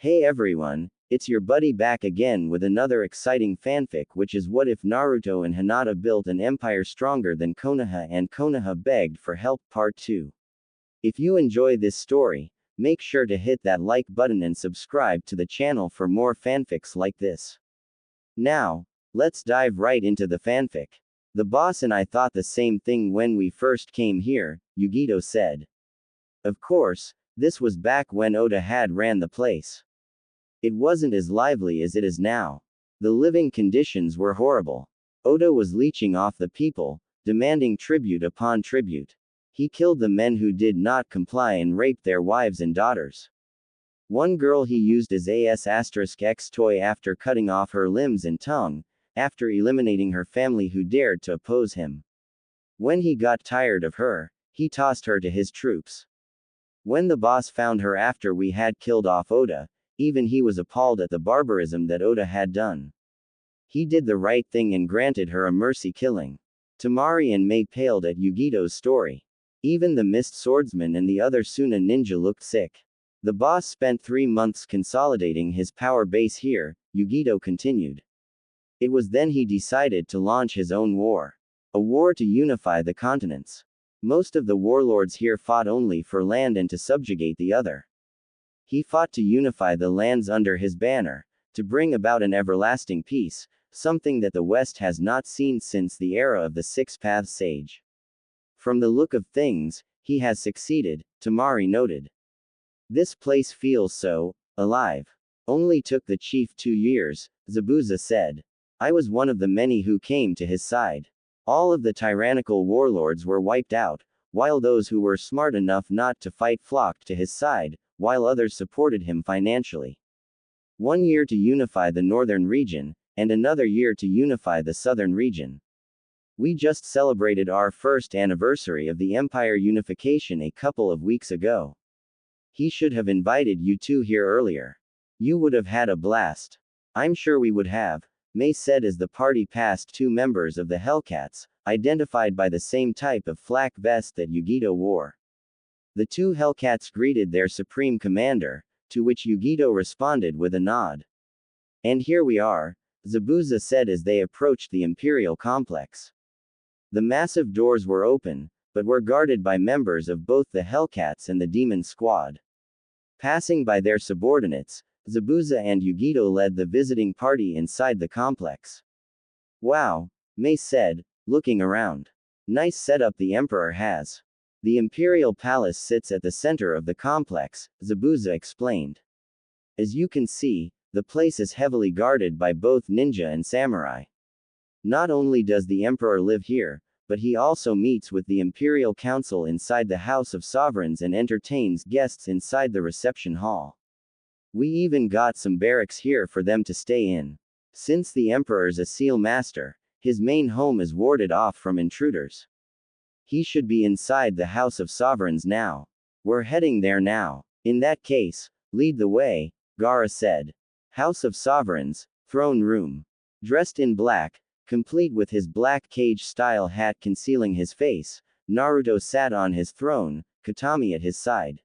Hey everyone, it's your buddy back again with another exciting fanfic, which is what if Naruto and Hinata built an empire stronger than Konoha and Konoha begged for help part 2. If you enjoy this story, make sure to hit that like button and subscribe to the channel for more fanfics like this. Now, let's dive right into the fanfic. The boss and I thought the same thing when we first came here, Yugito said. Of course, this was back when Oda had ran the place. It wasn't as lively as it is now. The living conditions were horrible. Oda was leeching off the people, demanding tribute upon tribute. He killed the men who did not comply and raped their wives and daughters. One girl he used as X toy after cutting off her limbs and tongue, after eliminating her family who dared to oppose him. When he got tired of her, he tossed her to his troops. When the boss found her after we had killed off Oda, even he was appalled at the barbarism that Oda had done. He did the right thing and granted her a mercy killing. Temari and Mei paled at Yugito's story. Even the mist swordsman and the other Suna ninja looked sick. The boss spent 3 months consolidating his power base here, Yugito continued. It was then he decided to launch his own war. A war to unify the continents. Most of the warlords here fought only for land and to subjugate the other. He fought to unify the lands under his banner, to bring about an everlasting peace, something that the West has not seen since the era of the Six Paths Sage. From the look of things, he has succeeded, Temari noted. This place feels so alive. Only took the chief 2 years, Zabuza said. I was one of the many who came to his side. All of the tyrannical warlords were wiped out, while those who were smart enough not to fight flocked to his side, while others supported him financially. 1 year to unify the northern region, and another year to unify the southern region. We just celebrated our first anniversary of the empire unification a couple of weeks ago. He should have invited you two here earlier. You would have had a blast. I'm sure we would have, Mei said as the party passed 2 members of the Hellcats, identified by the same type of flak vest that Yugito wore. The 2 Hellcats greeted their supreme commander, to which Yugito responded with a nod. And here we are, Zabuza said as they approached the Imperial complex. The massive doors were open, but were guarded by members of both the Hellcats and the Demon Squad. Passing by their subordinates, Zabuza and Yugito led the visiting party inside the complex. Wow, Mei said, looking around. Nice setup the Emperor has. The Imperial Palace sits at the center of the complex, Zabuza explained. As you can see, the place is heavily guarded by both ninja and samurai. Not only does the Emperor live here, but he also meets with the Imperial Council inside the House of Sovereigns and entertains guests inside the reception hall. We even got some barracks here for them to stay in. Since the Emperor's a seal master, his main home is warded off from intruders. He should be inside the House of Sovereigns now. We're heading there now. In that case, lead the way, Gaara said. House of Sovereigns, throne room. Dressed in black, complete with his black cage-style hat concealing his face, Naruto sat on his throne, Katami at his side.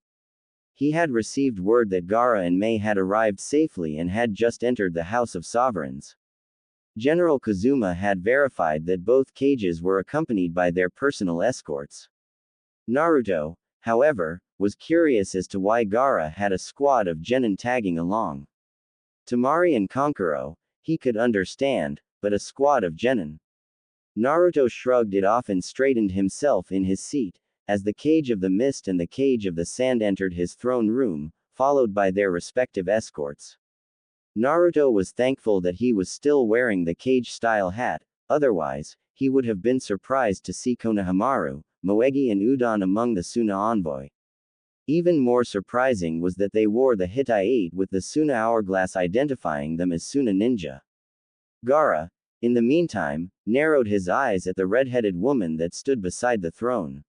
He had received word that Gaara and Mei had arrived safely and had just entered the House of Sovereigns. General Kazuma had verified that both cages were accompanied by their personal escorts. Naruto, however, was curious as to why Gaara had a squad of genin tagging along. Temari and Kankuro, he could understand, but a squad of genin. Naruto shrugged it off and straightened himself in his seat, as the Cage of the Mist and the Cage of the Sand entered his throne room, followed by their respective escorts. Naruto was thankful that he was still wearing the cage-style hat, otherwise, he would have been surprised to see Konohamaru, Moegi and Udon among the Suna envoy. Even more surprising was that they wore the Hitai 8 with the Suna hourglass identifying them as Suna ninja. Gaara, in the meantime, narrowed his eyes at the red-headed woman that stood beside the throne.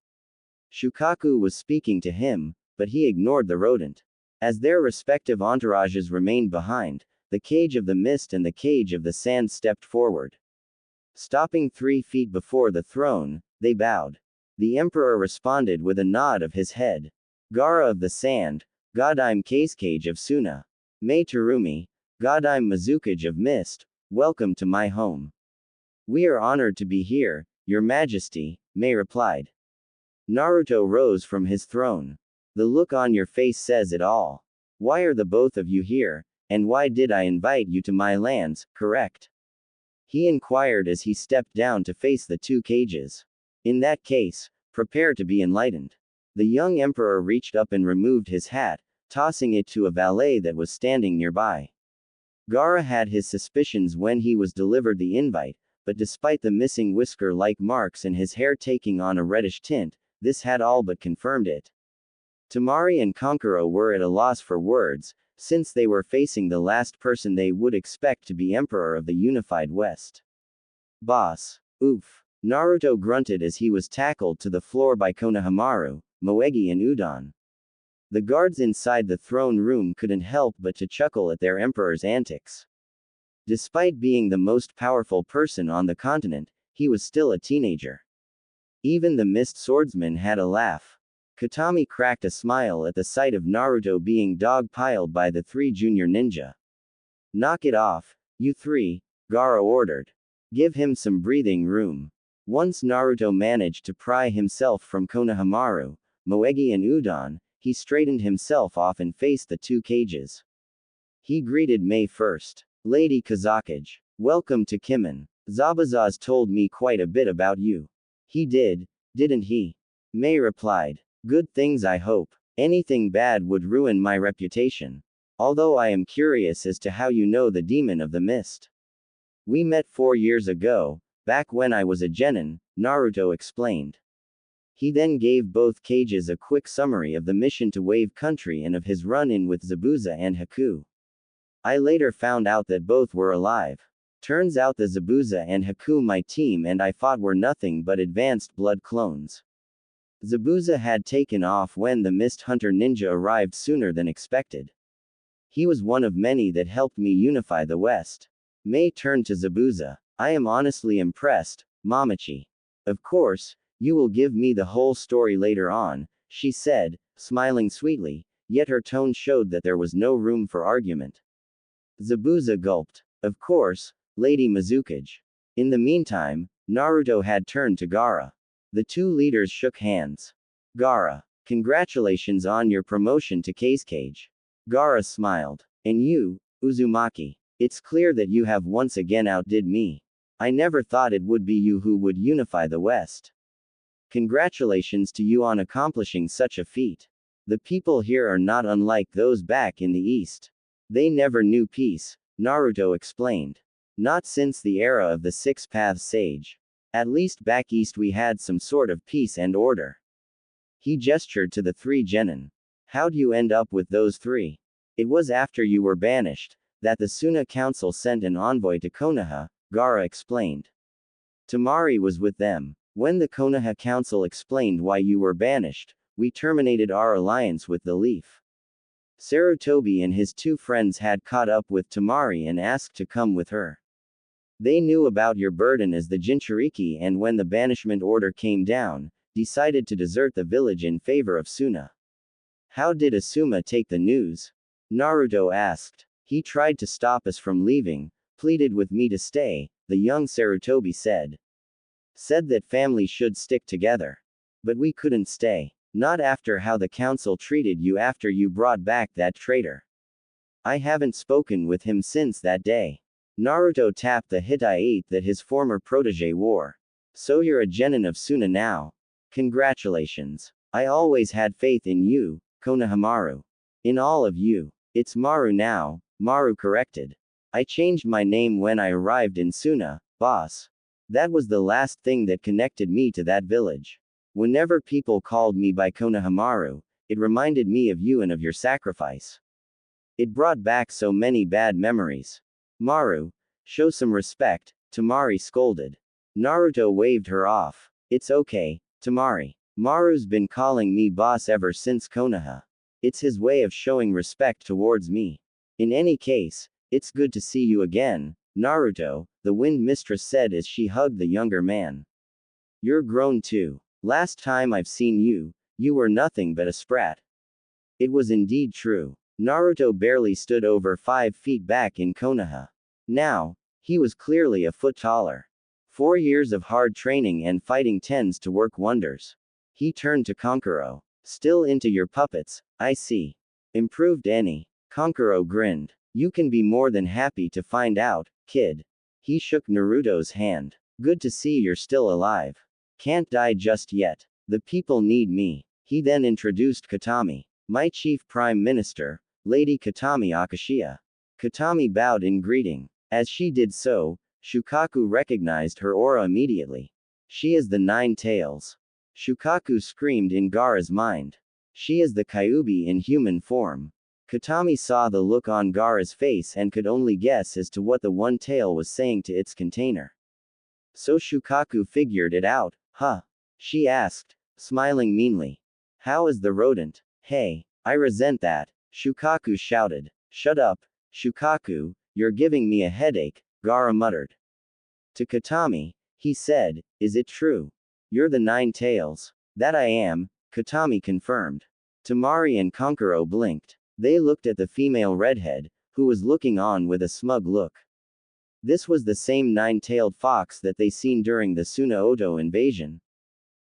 Shukaku was speaking to him, but he ignored the rodent. As their respective entourages remained behind, the Cage of the Mist and the Cage of the Sand stepped forward. Stopping 3 feet before the throne, they bowed. The Emperor responded with a nod of his head. Gaara of the Sand, Godime Cage of Suna. Mei Terumi, God, I'm Mizukage of Mist, welcome to my home. We are honored to be here, Your Majesty, Mei replied. Naruto rose from his throne. The look on your face says it all. Why are the both of you here, and why did I invite you to my lands, correct? He inquired as he stepped down to face the two cages. In that case, prepare to be enlightened. The young emperor reached up and removed his hat, tossing it to a valet that was standing nearby. Gaara had his suspicions when he was delivered the invite, but despite the missing whisker-like marks and his hair taking on a reddish tint, this had all but confirmed it. Tamari and Kankuro were at a loss for words, since they were facing the last person they would expect to be Emperor of the Unified West. Boss. Oof. Naruto grunted as he was tackled to the floor by Konohamaru, Moegi and Udon. The guards inside the throne room couldn't help but to chuckle at their emperor's antics. Despite being the most powerful person on the continent, he was still a teenager. Even the Mist Swordsman had a laugh. Katami cracked a smile at the sight of Naruto being dog-piled by the three junior ninja. Knock it off, you three, Gaara ordered. Give him some breathing room. Once Naruto managed to pry himself from Konohamaru, Moegi and Udon, he straightened himself off and faced the two cages. He greeted Mei first. Lady Kazakage. Welcome to Kimen. Zabazaz told me quite a bit about you. He did, didn't he? Mei replied. Good things I hope. Anything bad would ruin my reputation. Although I am curious as to how you know the demon of the mist. We met 4 years ago, back when I was a genin, Naruto explained. He then gave both cages a quick summary of the mission to Wave Country and of his run-in with Zabuza and Haku. I later found out that both were alive. Turns out the Zabuza and Haku my team and I fought were nothing but advanced blood clones. Zabuza had taken off when the Mist Hunter ninja arrived sooner than expected. He was one of many that helped me unify the West. Mei turned to Zabuza. I am honestly impressed, Mamachi. Of course, you will give me the whole story later on, she said, smiling sweetly, yet her tone showed that there was no room for argument. Zabuza gulped. Of course, Lady Mizukage. In the meantime, Naruto had turned to Gaara. The two leaders shook hands. Gaara, congratulations on your promotion to Cage. Gaara smiled. And you, Uzumaki. It's clear that you have once again outdid me. I never thought it would be you who would unify the West. Congratulations to you on accomplishing such a feat. The people here are not unlike those back in the East. They never knew peace, Naruto explained. Not since the era of the Six Paths Sage. At least back east we had some sort of peace and order. He gestured to the three genin. How'd you end up with those three? It was after you were banished, that the Suna Council sent an envoy to Konoha, Gaara explained. Tamari was with them. When the Konoha Council explained why you were banished, we terminated our alliance with the Leaf. Sarutobi and his two friends had caught up with Tamari and asked to come with her. They knew about your burden as the Jinchuriki and when the banishment order came down, decided to desert the village in favor of Suna. How did Asuma take the news? Naruto asked. He tried to stop us from leaving, pleaded with me to stay, the young Sarutobi said. Said that family should stick together. But we couldn't stay. Not after how the council treated you after you brought back that traitor. I haven't spoken with him since that day. Naruto tapped the Hitai that his former protege wore. So you're a genin of Suna now. Congratulations. I always had faith in you, Konohamaru. In all of you. It's Maru now, Maru corrected. I changed my name when I arrived in Suna, boss. That was the last thing that connected me to that village. Whenever people called me by Konohamaru, it reminded me of you and of your sacrifice. It brought back so many bad memories. Maru, show some respect, Tamari scolded. Naruto waved her off. It's okay, Tamari. Maru's been calling me boss ever since Konoha. It's his way of showing respect towards me. In any case, it's good to see you again, Naruto, the Wind Mistress said as she hugged the younger man. You're grown too. Last time I've seen you, you were nothing but a sprat. It was indeed true. Naruto barely stood over 5 feet back in Konoha. Now, he was clearly a foot taller. 4 years of hard training and fighting tends to work wonders. He turned to Kankuro. Still into your puppets, I see. Improved any. Kankuro grinned. You can be more than happy to find out, kid. He shook Naruto's hand. Good to see you're still alive. Can't die just yet. The people need me. He then introduced Katami. My chief prime minister, Lady Katami Akashiya. Katami bowed in greeting. As she did so, Shukaku recognized her aura immediately. She is the Nine Tails. Shukaku screamed in Gaara's mind. She is the Kyuubi in human form. Katami saw the look on Gaara's face and could only guess as to what the one tail was saying to its container. So Shukaku figured it out, huh? She asked, smiling meanly. How is the rodent? Hey, I resent that, Shukaku shouted. Shut up, Shukaku, you're giving me a headache, Gaara muttered. To Katami, he said, is it true? You're the Nine Tails. That I am, Katami confirmed. Tamari and Kankuro blinked. They looked at the female redhead, who was looking on with a smug look. This was the same nine-tailed fox that they seen during the Sunaoto invasion.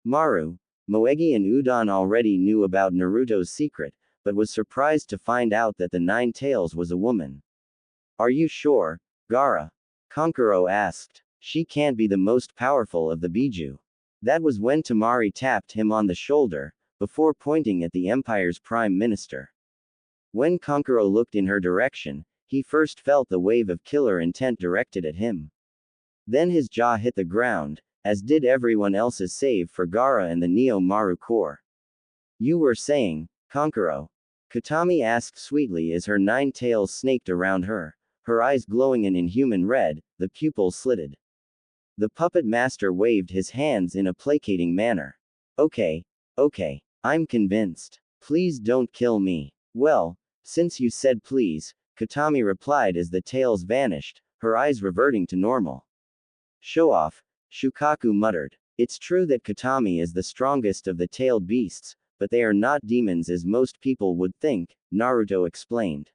Maru, Moegi and Udon already knew about Naruto's secret, but was surprised to find out that the Nine Tails was a woman. Are you sure, Gaara? Kankuro asked. She can't be the most powerful of the Biju. That was when Tamari tapped him on the shoulder, before pointing at the Empire's prime minister. When Kankuro looked in her direction, he first felt the wave of killer intent directed at him. Then his jaw hit the ground, as did everyone else's save for Gaara and the Neo Maru Corps. You were saying, Kankuro? Katami asked sweetly as her nine tails snaked around her, her eyes glowing an inhuman red, the pupils slitted. The puppet master waved his hands in a placating manner. Okay, I'm convinced. Please don't kill me. Well, since you said please, Katami replied as the tails vanished, her eyes reverting to normal. Show off, Shukaku muttered. It's true that Katami is the strongest of the tailed beasts, but they are not demons as most people would think, Naruto explained.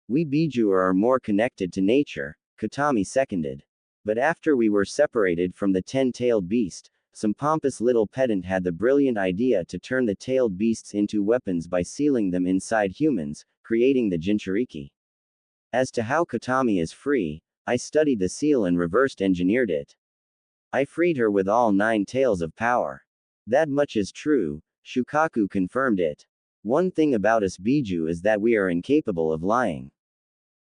We Biju are more connected to nature, Katami seconded. But after we were separated from the 10-tailed beast, some pompous little pedant had the brilliant idea to turn the tailed beasts into weapons by sealing them inside humans, creating the Jinchuriki. As to how Katami is free, I studied the seal and reversed engineered it. I freed her with all 9 tails of power. That much is true, Shukaku confirmed it. One thing about us Biju is that we are incapable of lying.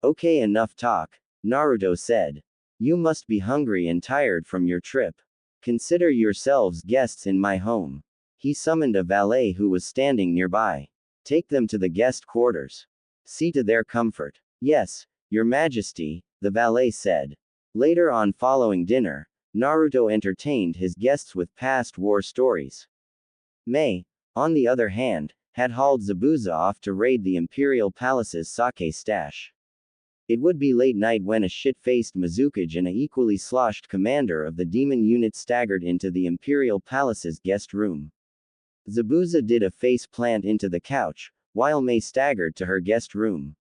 Okay, enough talk, Naruto said. You must be hungry and tired from your trip. Consider yourselves guests in my home. He summoned a valet who was standing nearby. Take them to the guest quarters. See to their comfort. Yes, Your Majesty, the valet said. Later on following dinner, Naruto entertained his guests with past war stories. May, on the other hand, had hauled Zabuza off to raid the Imperial Palace's sake stash. It would be late night when a shit-faced Mizukage and a equally sloshed commander of the demon unit staggered into the Imperial Palace's guest room. Zabuza did a face plant into the couch, while May staggered to her guest room.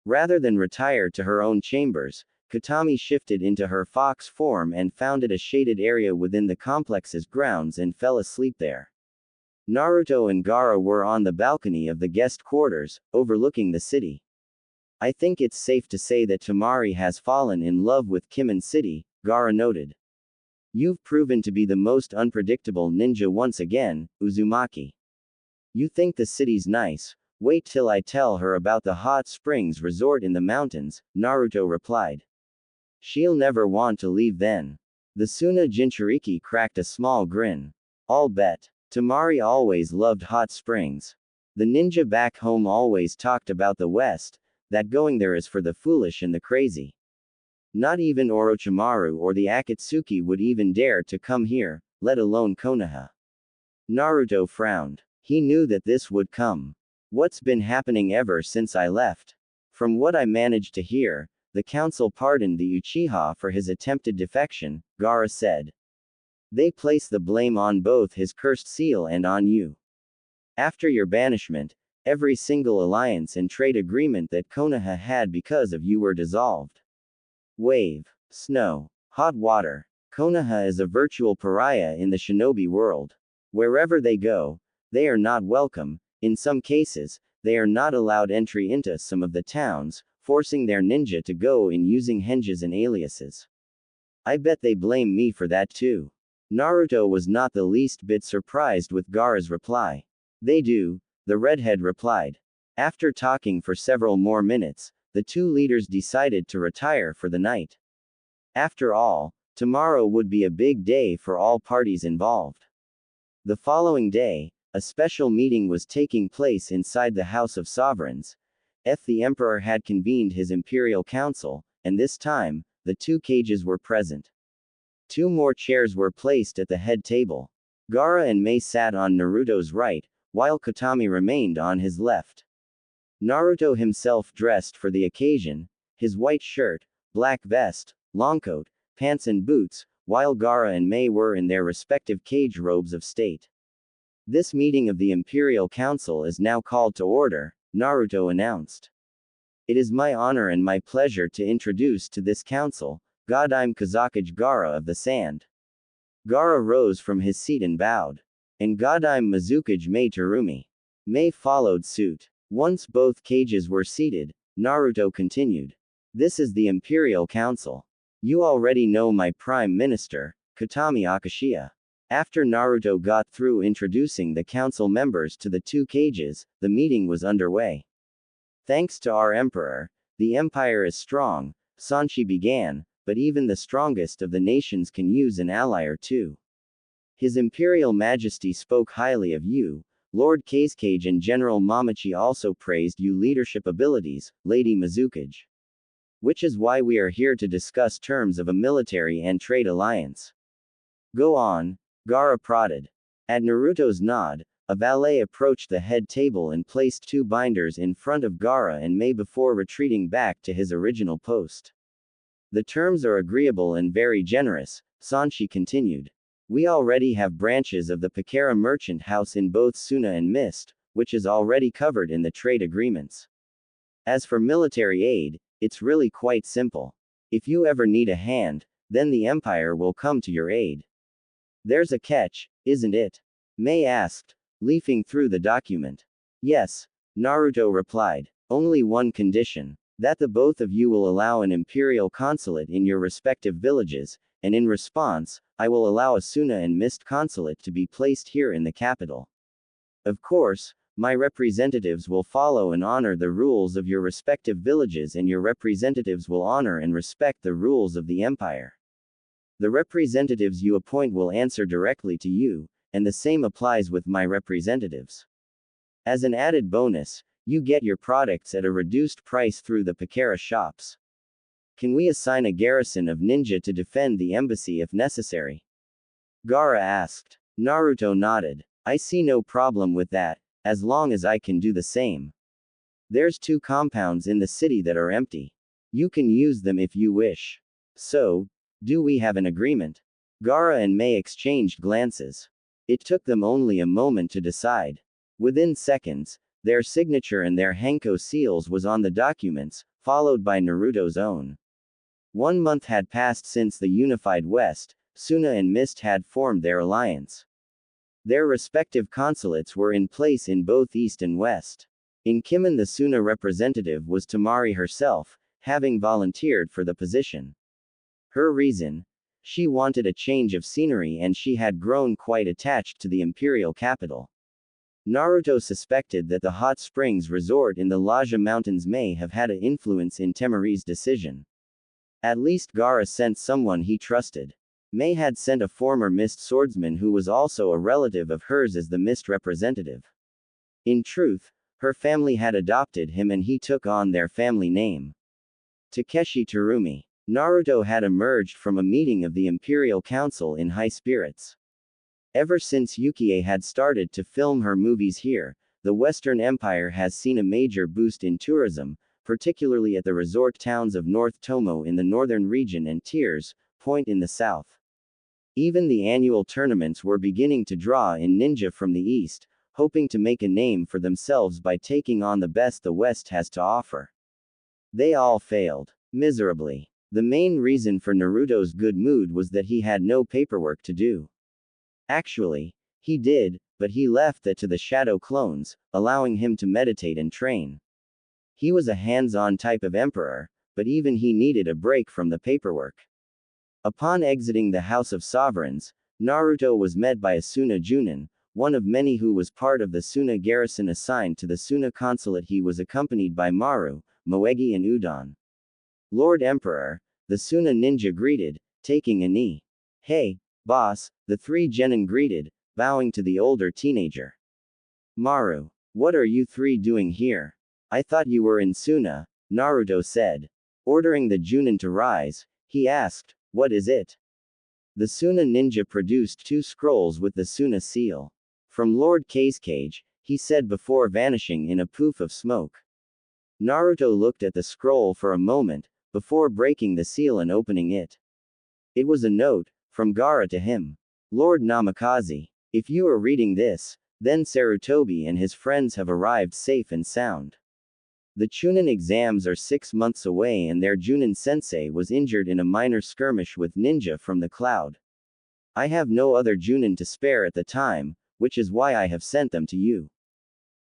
Rather than retire to her own chambers, Katami shifted into her fox form and founded a shaded area within the complex's grounds and fell asleep there. Naruto and Gaara were on the balcony of the guest quarters, overlooking the city. I think it's safe to say that Tamari has fallen in love with Kimon City, Gaara noted. You've proven to be the most unpredictable ninja once again, Uzumaki. You think the city's nice? Wait till I tell her about the hot springs resort in the mountains, Naruto replied. She'll never want to leave then. The Suna Jinchuriki cracked a small grin. I'll bet. Tamari always loved hot springs. The ninja back home always talked about the West, that going there is for the foolish and the crazy. Not even Orochimaru or the Akatsuki would even dare to come here, let alone Konoha. Naruto frowned. He knew that this would come. What's been happening ever since I left? From what I managed to hear, the council pardoned the Uchiha for his attempted defection, Gaara said. They place the blame on both his cursed seal and on you. After your banishment, Every single alliance and trade agreement that Konoha had because of you were dissolved. Wave. Snow. Hot water. Konoha is a virtual pariah in the shinobi world. Wherever they go, they are not welcome. In some cases, they are not allowed entry into some of the towns, forcing their ninja to go in using henges and aliases. I bet they blame me for that too. Naruto was not the least bit surprised with Gaara's reply. They do, the redhead replied. After talking for several more minutes, the two leaders decided to retire for the night. After all, tomorrow would be a big day for all parties involved. The following day, a special meeting was taking place inside the House of Sovereigns. The Emperor had convened his Imperial Council, and this time, the two cages were present. Two more chairs were placed at the head table. Gaara and Mei sat on Naruto's right, while Katami remained on his left. Naruto himself dressed for the occasion, his white shirt, black vest, long coat, pants and boots, while Gaara and Mei were in their respective cage robes of state. This meeting of the Imperial Council is now called to order, Naruto announced. It is my honor and my pleasure to introduce to this council, Godime Kazakage Gaara of the Sand. Gaara rose from his seat and bowed. And Godime Mizukage Mei Terumi. Mei followed suit. Once both cages were seated, Naruto continued. This is the Imperial Council. You already know my Prime Minister, Katami Akashiya. After Naruto got through introducing the council members to the two cages, the meeting was underway. Thanks to our Emperor, the Empire is strong, Sanshi began, but even the strongest of the nations can use an ally or two. His Imperial Majesty spoke highly of you. Lord Kazekage and General Mamachi also praised your leadership abilities, Lady Mizukage. Which is why we are here to discuss terms of a military and trade alliance. Go on, Gaara prodded. At Naruto's nod, a valet approached the head table and placed two binders in front of Gaara and Mei before retreating back to his original post. The terms are agreeable and very generous, Sanshi continued. We already have branches of the Pakera merchant house in both Suna and Mist, which is already covered in the trade agreements. As for military aid, it's really quite simple. If you ever need a hand, then the Empire will come to your aid. There's a catch, isn't it? Mei asked, leafing through the document. Yes, Naruto replied. Only one condition. That the both of you will allow an imperial consulate in your respective villages, and in response, I will allow a Suna and Mist consulate to be placed here in the capital. Of course, my representatives will follow and honor the rules of your respective villages, and your representatives will honor and respect the rules of the empire. The representatives you appoint will answer directly to you, and the same applies with my representatives. As an added bonus, you get your products at a reduced price through the Pakera shops. Can we assign a garrison of ninja to defend the embassy if necessary? Gaara asked. Naruto nodded. I see no problem with that, as long as I can do the same. There's 2 compounds in the city that are empty. You can use them if you wish. So, do we have an agreement? Gaara and Mei exchanged glances. It took them only a moment to decide. Within seconds, their signature and their Henko seals was on the documents, followed by Naruto's own. 1 month had passed since the unified West, Suna and Mist had formed their alliance. Their respective consulates were in place in both East and West. In Kimen, the Suna representative was Temari herself, having volunteered for the position. Her reason? She wanted a change of scenery and she had grown quite attached to the imperial capital. Naruto suspected that the hot springs resort in the Laja Mountains may have had an influence in Temari's decision. At least Gaara sent someone he trusted. Mei had sent a former Mist swordsman who was also a relative of hers as the Mist representative. In truth, her family had adopted him and he took on their family name. Takeshi Terumi. Naruto had emerged from a meeting of the Imperial Council in high spirits. Ever since Yukie had started to film her movies here, the Western Empire has seen a major boost in tourism, particularly at the resort towns of North Tomo in the northern region and Tears Point in the south. Even the annual tournaments were beginning to draw in ninja from the east, hoping to make a name for themselves by taking on the best the West has to offer. They all failed miserably. The main reason for Naruto's good mood was that he had no paperwork to do. Actually, he did, but he left that to the shadow clones, allowing him to meditate and train. He was a hands-on type of emperor, but even he needed a break from the paperwork. Upon exiting the House of Sovereigns, Naruto was met by Asuna Junin, one of many who was part of the Suna garrison assigned to the Suna consulate. He was accompanied by Maru, Moegi and Udon. Lord Emperor, the Suna ninja greeted, taking a knee. Hey, boss, the three genin greeted, bowing to the older teenager. Maru, what are you three doing here? I thought you were in Suna, Naruto said. Ordering the Junin to rise, he asked, what is it? The Suna ninja produced 2 scrolls with the Suna seal. From Lord Cage, he said before vanishing in a poof of smoke. Naruto looked at the scroll for a moment, before breaking the seal and opening it. It was a note, from Gaara to him. Lord Namikaze, if you are reading this, then Sarutobi and his friends have arrived safe and sound. The Chunin exams are 6 months away and their Junin sensei was injured in a minor skirmish with ninja from the cloud. I have no other Junin to spare at the time, which is why I have sent them to you.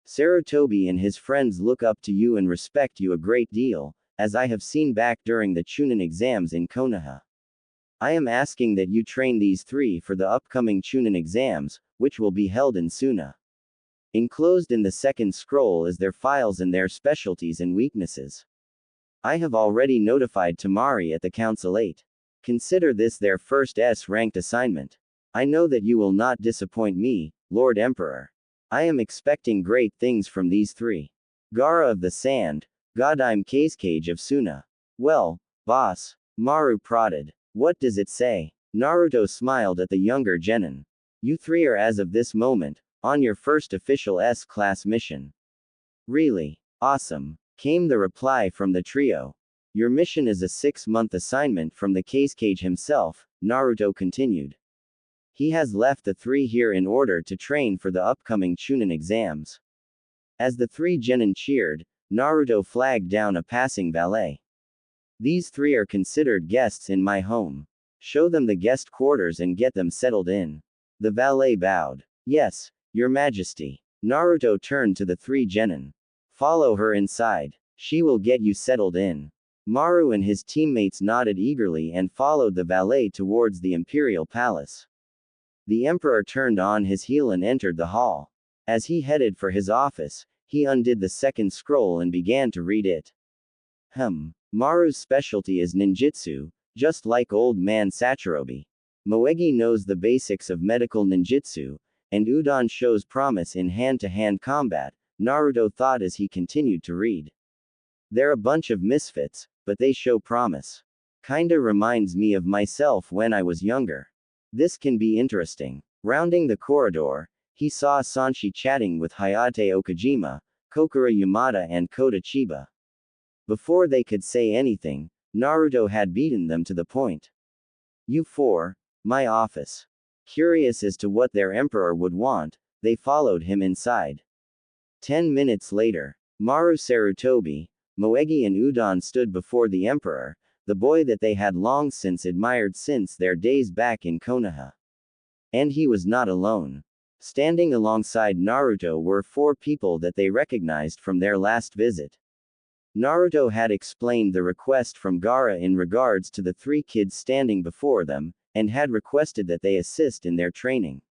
Sarutobi and his friends look up to you and respect you a great deal, as I have seen back during the Chunin exams in Konoha. I am asking that you train these 3 for the upcoming Chunin exams, which will be held in Suna. Enclosed in the second scroll is their files and their specialties and weaknesses. I have already notified Tamari at the Councilate. Consider this their first S-ranked assignment. I know that you will not disappoint me, Lord Emperor. I am expecting great things from these 3. Gaara of the Sand, Godime Cage of Suna. Well, boss, Maru prodded. What does it say? Naruto smiled at the younger genin. You 3 are as of this moment, on your first official S-class mission. Really? Awesome, came the reply from the trio. Your mission is a 6-month assignment from the Cage himself, Naruto continued. He has left the 3 here in order to train for the upcoming Chunin exams. As the 3 genin cheered, Naruto flagged down a passing valet. These 3 are considered guests in my home. Show them the guest quarters and get them settled in. The valet bowed. Yes, Your Majesty. Naruto turned to the 3 genin. Follow her inside. She will get you settled in. Maru and his teammates nodded eagerly and followed the valet towards the Imperial Palace. The Emperor turned on his heel and entered the hall. As he headed for his office, he undid the second scroll and began to read it. Maru's specialty is ninjutsu, just like old man Sachirobi. Moegi knows the basics of medical ninjutsu, and Udon shows promise in hand-to-hand combat, Naruto thought as he continued to read. They're a bunch of misfits, but they show promise. Kinda reminds me of myself when I was younger. This can be interesting. Rounding the corridor, he saw Sanshi chatting with Hayate Okajima, Kokura Yamada and Kota Chiba. Before they could say anything, Naruto had beaten them to the point. You 4, my office. Curious as to what their emperor would want, they followed him inside. 10 minutes later, Maru Sarutobi, Moegi and Udon stood before the emperor, the boy that they had long since admired since their days back in Konoha. And he was not alone. Standing alongside Naruto were 4 people that they recognized from their last visit. Naruto had explained the request from Gaara in regards to the 3 kids standing before them, and had requested that they assist in their training.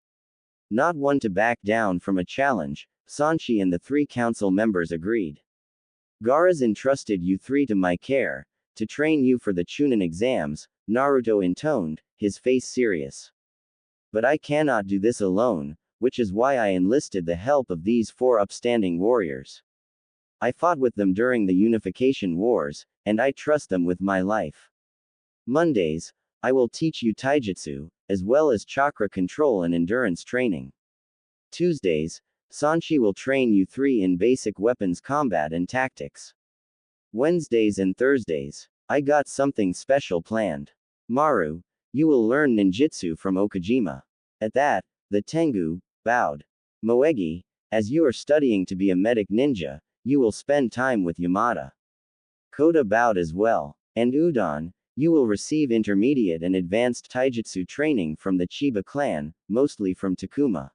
Not one to back down from a challenge, Sanshi and the 3 council members agreed. Gaara's entrusted you 3 to my care, to train you for the Chunin exams, Naruto intoned, his face serious. But I cannot do this alone, which is why I enlisted the help of these 4 upstanding warriors. I fought with them during the Unification Wars, and I trust them with my life. Mondays, I will teach you taijutsu, as well as chakra control and endurance training. Tuesdays, Sanshi will train you 3 in basic weapons combat and tactics. Wednesdays and Thursdays, I got something special planned. Maru, you will learn ninjutsu from Okajima. At that, the Tengu bowed. Moegi, As you are studying to be a medic ninja, you will spend time with Yamada. Kota bowed as well. And Udon, you will receive intermediate and advanced taijutsu training from the Chiba clan, mostly from Takuma.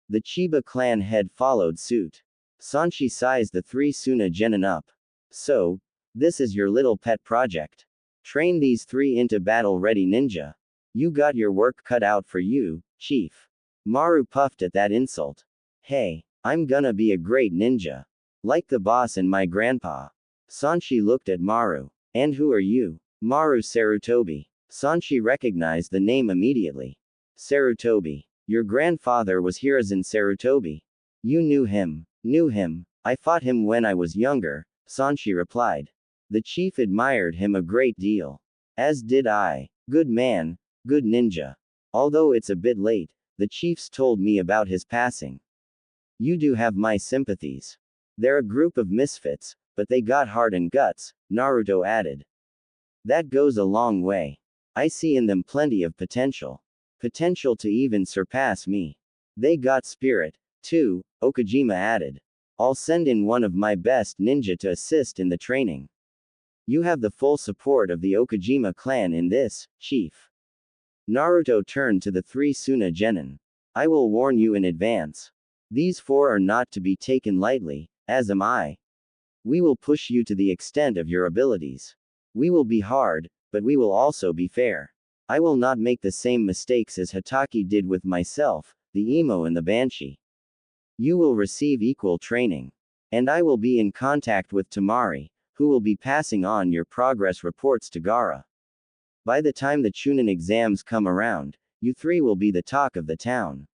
The Chiba clan head followed suit. Sanshi sized the 3 Suna genin up. So, this is your little pet project. Train these 3 into battle-ready ninja. You got your work cut out for you, chief. Maru puffed at that insult. Hey, I'm gonna be a great ninja. Like the boss and my grandpa. Sanshi looked at Maru. And who are you? Maru Sarutobi. Sanshi recognized the name immediately. Sarutobi. Your grandfather was Hiruzen Sarutobi. You knew him. Knew him. I fought him when I was younger, Sanshi replied. The chief admired him a great deal. As did I. Good man, good ninja. Although it's a bit late, the chiefs told me about his passing. You do have my sympathies. They're a group of misfits, but they got heart and guts, Naruto added. That goes a long way. I see in them plenty of potential. Potential to even surpass me. They got spirit, too, Okajima added. I'll send in one of my best ninja to assist in the training. You have the full support of the Okajima clan in this, chief. Naruto turned to the 3 Suna genin. I will warn you in advance. These 4 are not to be taken lightly, as am I. We will push you to the extent of your abilities. We will be hard, but we will also be fair. I will not make the same mistakes as Hatake did with myself, the emo and the banshee. You will receive equal training. And I will be in contact with Tamari, who will be passing on your progress reports to Gaara. By the time the Chunin exams come around, you 3 will be the talk of the town.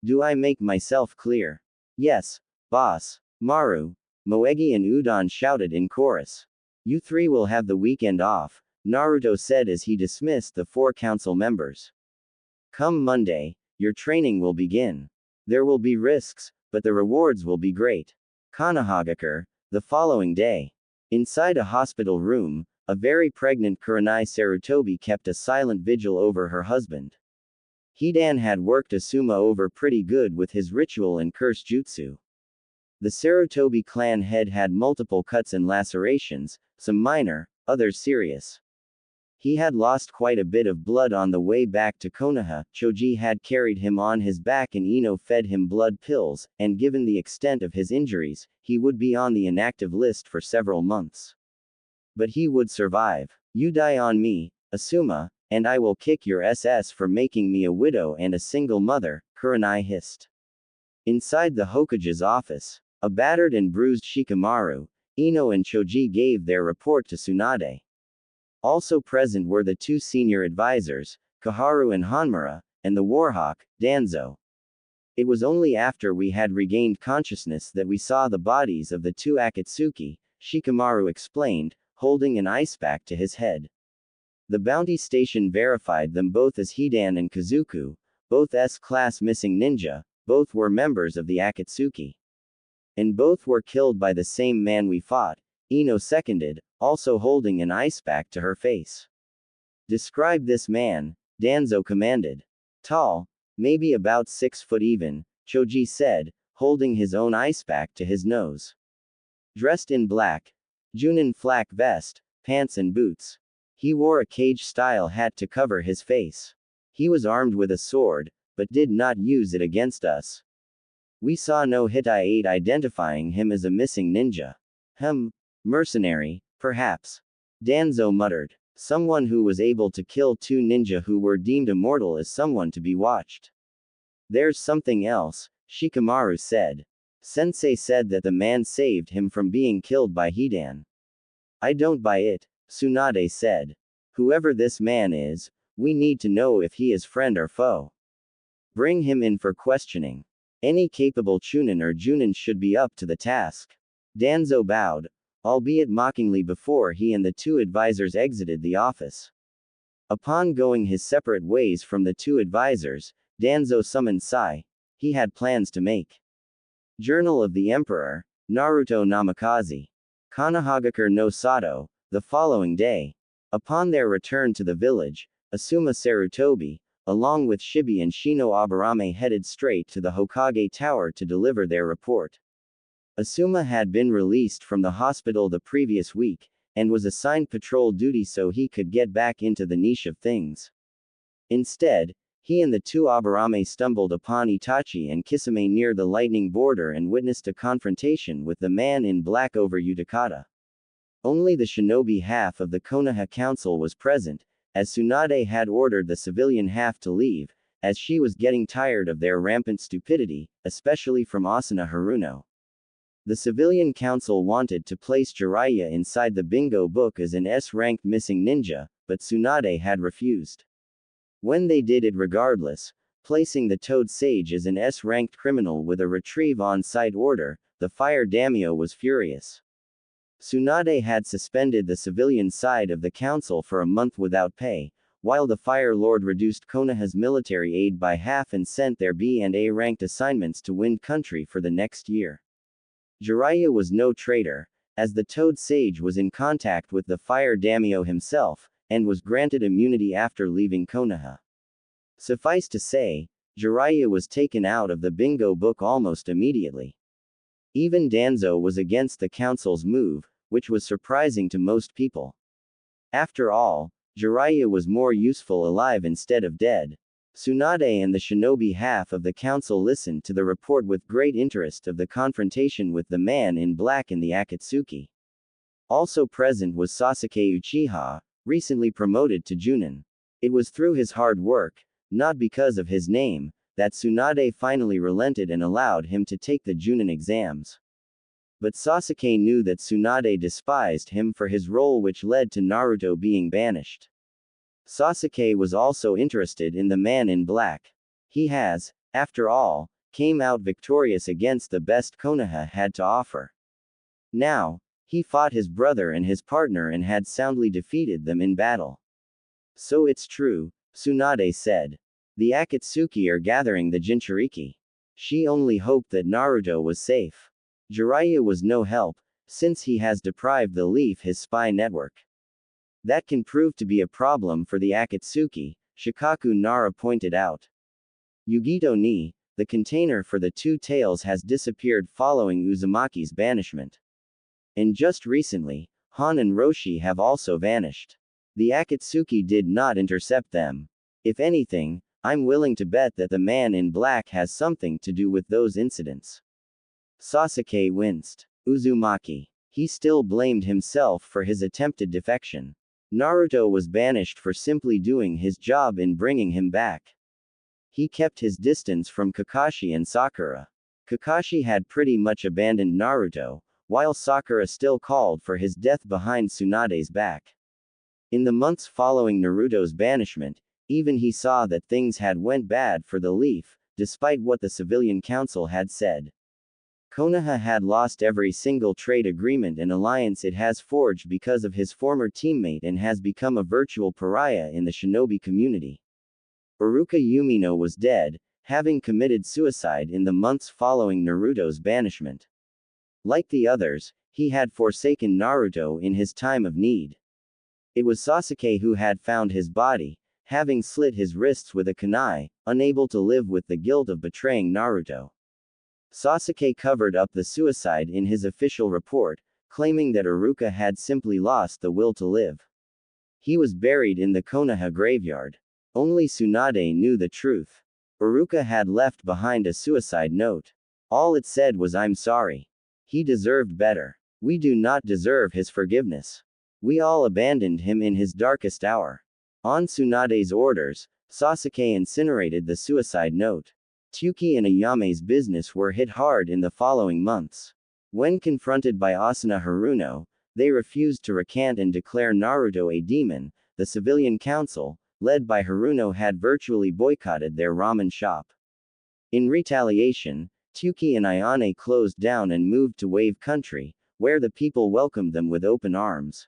Do I make myself clear? Yes, boss. Maru, Moegi and Udon shouted in chorus. You 3 will have the weekend off, Naruto said as he dismissed the 4 council members. Come Monday, your training will begin. There will be risks, but the rewards will be great. Konohagakure, the following day. Inside a hospital room, a very pregnant Kurenai Sarutobi kept a silent vigil over her husband. Hidan had worked Asuma over pretty good with his ritual and curse jutsu. The Sarutobi clan head had multiple cuts and lacerations, some minor, others serious. He had lost quite a bit of blood on the way back to Konoha. Choji had carried him on his back and Ino fed him blood pills, and given the extent of his injuries, he would be on the inactive list for several months. But he would survive. You die on me, Asuma, and I will kick your SS for making me a widow and a single mother, Kurenai hissed. Inside the Hokage's office, a battered and bruised Shikamaru, Ino and Choji gave their report to Tsunade. Also present were the 2 senior advisors, Kaharu and Hanmura, and the Warhawk, Danzo. It was only after we had regained consciousness that we saw the bodies of the 2 Akatsuki, Shikamaru explained, holding an ice pack to his head. The bounty station verified them both as Hidan and Kazuku, both S-class missing ninja, both were members of the Akatsuki. And both were killed by the same man we fought, Ino seconded, also holding an ice pack to her face. Describe this man, Danzo commanded. Tall, maybe about 6 foot even, Choji said, holding his own ice pack to his nose. Dressed in black, Junin flak vest, pants and boots. He wore a cage-style hat to cover his face. He was armed with a sword, but did not use it against us. We saw no Hittite identifying him as a missing ninja. Mercenary, perhaps. Danzo muttered. Someone who was able to kill 2 ninja who were deemed immortal is someone to be watched. There's something else, Shikamaru said. Sensei said that the man saved him from being killed by Hidan. I don't buy it, Tsunade said. Whoever this man is, we need to know if he is friend or foe. Bring him in for questioning. Any capable Chunin or Junin should be up to the task. Danzo bowed, albeit mockingly before he and the 2 advisors exited the office. Upon going his separate ways from the 2 advisors, Danzo summoned Sai. He had plans to make. Journal of the Emperor, Naruto Namikaze. Konohagakure no Sato, the following day. Upon their return to the village, Asuma Sarutobi, along with Shibi and Shino Aburame headed straight to the Hokage Tower to deliver their report. Asuma had been released from the hospital the previous week, and was assigned patrol duty so he could get back into the niche of things. Instead, he and the two Aburame stumbled upon Itachi and Kisame near the lightning border and witnessed a confrontation with the man in black over Utakata. Only the shinobi half of the Konoha Council was present, as Tsunade had ordered the civilian half to leave, as she was getting tired of their rampant stupidity, especially from Asuna Haruno. The civilian council wanted to place Jiraiya inside the bingo book as an S-ranked missing ninja, but Tsunade had refused. When they did it regardless, placing the Toad Sage as an S-ranked criminal with a retrieve on-site order, the Fire Daimyo was furious. Tsunade had suspended the civilian side of the council for a month without pay, while the Fire Lord reduced Konoha's military aid by half and sent their B and A ranked assignments to Wind Country for the next year. Jiraiya was no traitor, as the Toad Sage was in contact with the Fire Daimyo himself, and was granted immunity after leaving Konoha. Suffice to say, Jiraiya was taken out of the bingo book almost immediately. Even Danzo was against the council's move, which was surprising to most people. After all, Jiraiya was more useful alive instead of dead. Tsunade and the shinobi half of the council listened to the report with great interest of the confrontation with the man in black in the Akatsuki. Also present was Sasuke Uchiha, recently promoted to Junin. It was through his hard work, not because of his name, that Tsunade finally relented and allowed him to take the Junin exams. But Sasuke knew that Tsunade despised him for his role, which led to Naruto being banished. Sasuke was also interested in the man in black. He has, after all, came out victorious against the best Konoha had to offer. Now, he fought his brother and his partner and had soundly defeated them in battle. So it's true, Tsunade said. The Akatsuki are gathering the Jinchuriki. She only hoped that Naruto was safe. Jiraiya was no help, since he has deprived the Leaf his spy network. That can prove to be a problem for the Akatsuki, Shikaku Nara pointed out. Yugito ni, the container for the two tails, has disappeared following Uzumaki's banishment. And just recently, Han and Roshi have also vanished. The Akatsuki did not intercept them. If anything, I'm willing to bet that the man in black has something to do with those incidents. Sasuke winced. Uzumaki. He still blamed himself for his attempted defection. Naruto was banished for simply doing his job in bringing him back. He kept his distance from Kakashi and Sakura. Kakashi had pretty much abandoned Naruto, while Sakura still called for his death behind Tsunade's back. In the months following Naruto's banishment, even he saw that things had went bad for the Leaf, despite what the civilian council had said. Konoha had lost every single trade agreement and alliance it has forged because of his former teammate and has become a virtual pariah in the shinobi community. Iruka Umino was dead, having committed suicide in the months following Naruto's banishment. Like the others, he had forsaken Naruto in his time of need. It was Sasuke who had found his body, having slit his wrists with a kunai, unable to live with the guilt of betraying Naruto. Sasuke covered up the suicide in his official report, claiming that Iruka had simply lost the will to live. He was buried in the Konoha graveyard. Only Tsunade knew the truth. Iruka had left behind a suicide note. All it said was, "I'm sorry. He deserved better. We do not deserve his forgiveness. We all abandoned him in his darkest hour." On Tsunade's orders, Sasuke incinerated the suicide note. Tsuki and Ayame's business were hit hard in the following months. When confronted by Asuna Haruno, they refused to recant and declare Naruto a demon. The civilian council, led by Haruno, had virtually boycotted their ramen shop. In retaliation, Tsuki and Ayane closed down and moved to Wave Country, where the people welcomed them with open arms.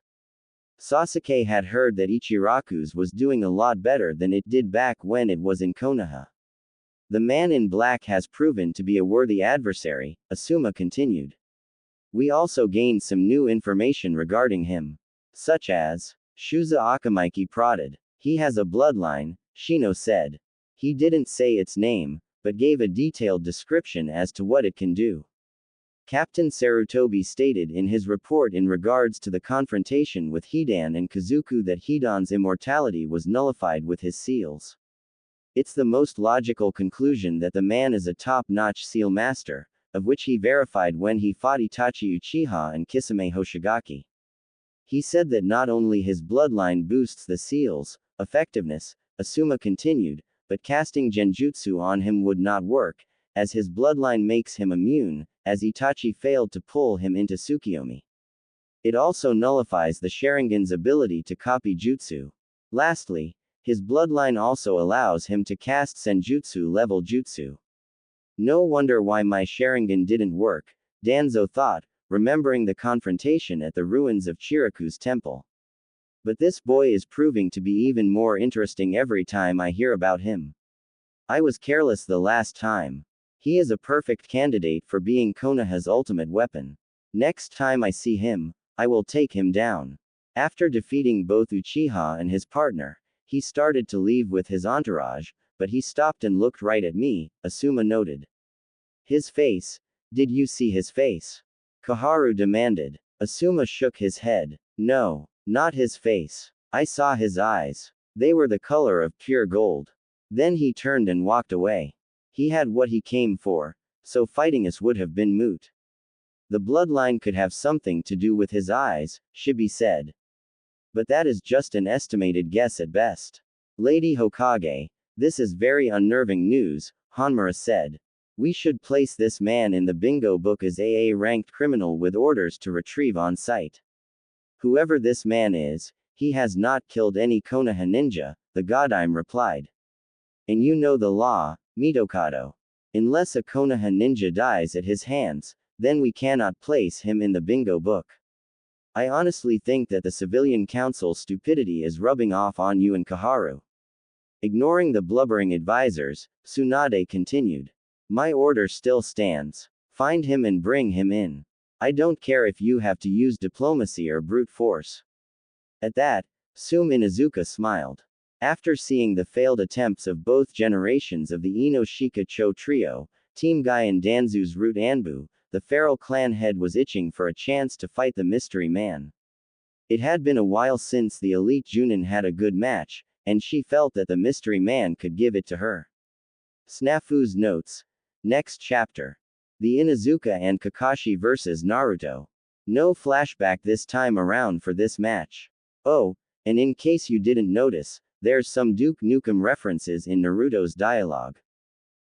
Sasuke had heard that Ichiraku's was doing a lot better than it did back when it was in Konoha. The man in black has proven to be a worthy adversary, Asuma continued. We also gained some new information regarding him. Such as, Shuza Akamaiki prodded. He has a bloodline, Shino said. He didn't say its name, but gave a detailed description as to what it can do. Captain Sarutobi stated in his report in regards to the confrontation with Hidan and Kazuku that Hidan's immortality was nullified with his seals. It's the most logical conclusion that the man is a top-notch seal master, of which he verified when he fought Itachi Uchiha and Kisame Hoshigaki. He said that not only his bloodline boosts the seal's effectiveness, Asuma continued, but casting genjutsu on him would not work, as his bloodline makes him immune, as Itachi failed to pull him into Tsukiyomi. It also nullifies the Sharingan's ability to copy jutsu. Lastly, his bloodline also allows him to cast senjutsu-level jutsu. No wonder why my Sharingan didn't work, Danzo thought, remembering the confrontation at the ruins of Chiraku's temple. But this boy is proving to be even more interesting every time I hear about him. I was careless the last time. He is a perfect candidate for being Konoha's ultimate weapon. Next time I see him, I will take him down. After defeating both Uchiha and his partner, he started to leave with his entourage, but he stopped and looked right at me, Asuma noted. His face? Did you see his face? Koharu demanded. Asuma shook his head. No, not his face. I saw his eyes. They were the color of pure gold. Then he turned and walked away. He had what he came for, so fighting us would have been moot. The bloodline could have something to do with his eyes, Shibi said. But that is just an estimated guess at best. Lady Hokage, this is very unnerving news, Hanmura said. We should place this man in the bingo book as a ranked criminal with orders to retrieve on sight. Whoever this man is, he has not killed any Konoha ninja, the Godime replied. And you know the law, Mitokado. Unless a Konoha ninja dies at his hands, then we cannot place him in the bingo book. I honestly think that the civilian council's stupidity is rubbing off on you and Koharu. Ignoring the blubbering advisors, Tsunade continued. My order still stands. Find him and bring him in. I don't care if you have to use diplomacy or brute force. At that, Sume Inuzuka smiled. After seeing the failed attempts of both generations of the Ino-Shika Cho trio, Team Guy and Danzu's root Anbu, the feral clan head was itching for a chance to fight the mystery man. It had been a while since the elite Junin had a good match, and she felt that the mystery man could give it to her. Snafu's notes. Next chapter. The Inuzuka and Kakashi vs Naruto. No flashback this time around for this match. Oh, and in case you didn't notice, there's some Duke Nukem references in Naruto's dialogue.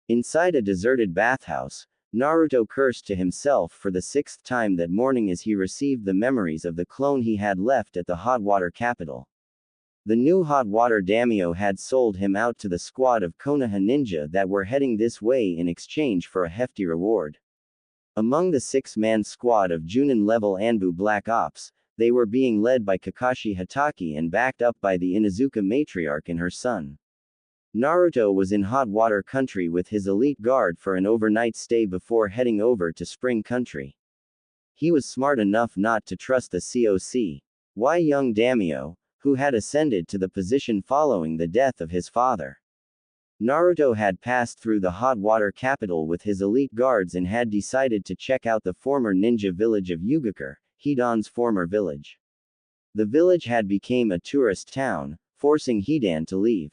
Inside a deserted bathhouse, Naruto cursed to himself for the 6th time that morning as he received the memories of the clone he had left at the hot water capital. The new hot water daimyo had sold him out to the squad of Konoha ninja that were heading this way in exchange for a hefty reward. Among the 6-man squad of Junin-level Anbu Black Ops, they were being led by Kakashi Hatake and backed up by the Inuzuka matriarch and her son. Naruto was in hot water country with his elite guard for an overnight stay before heading over to Spring Country. He was smart enough not to trust the COC. Why young daimyo, who had ascended to the position following the death of his father. Naruto had passed through the hot water capital with his elite guards and had decided to check out the former ninja village of Yugakure, Hidan's former village. The village had become a tourist town, forcing Hidan to leave.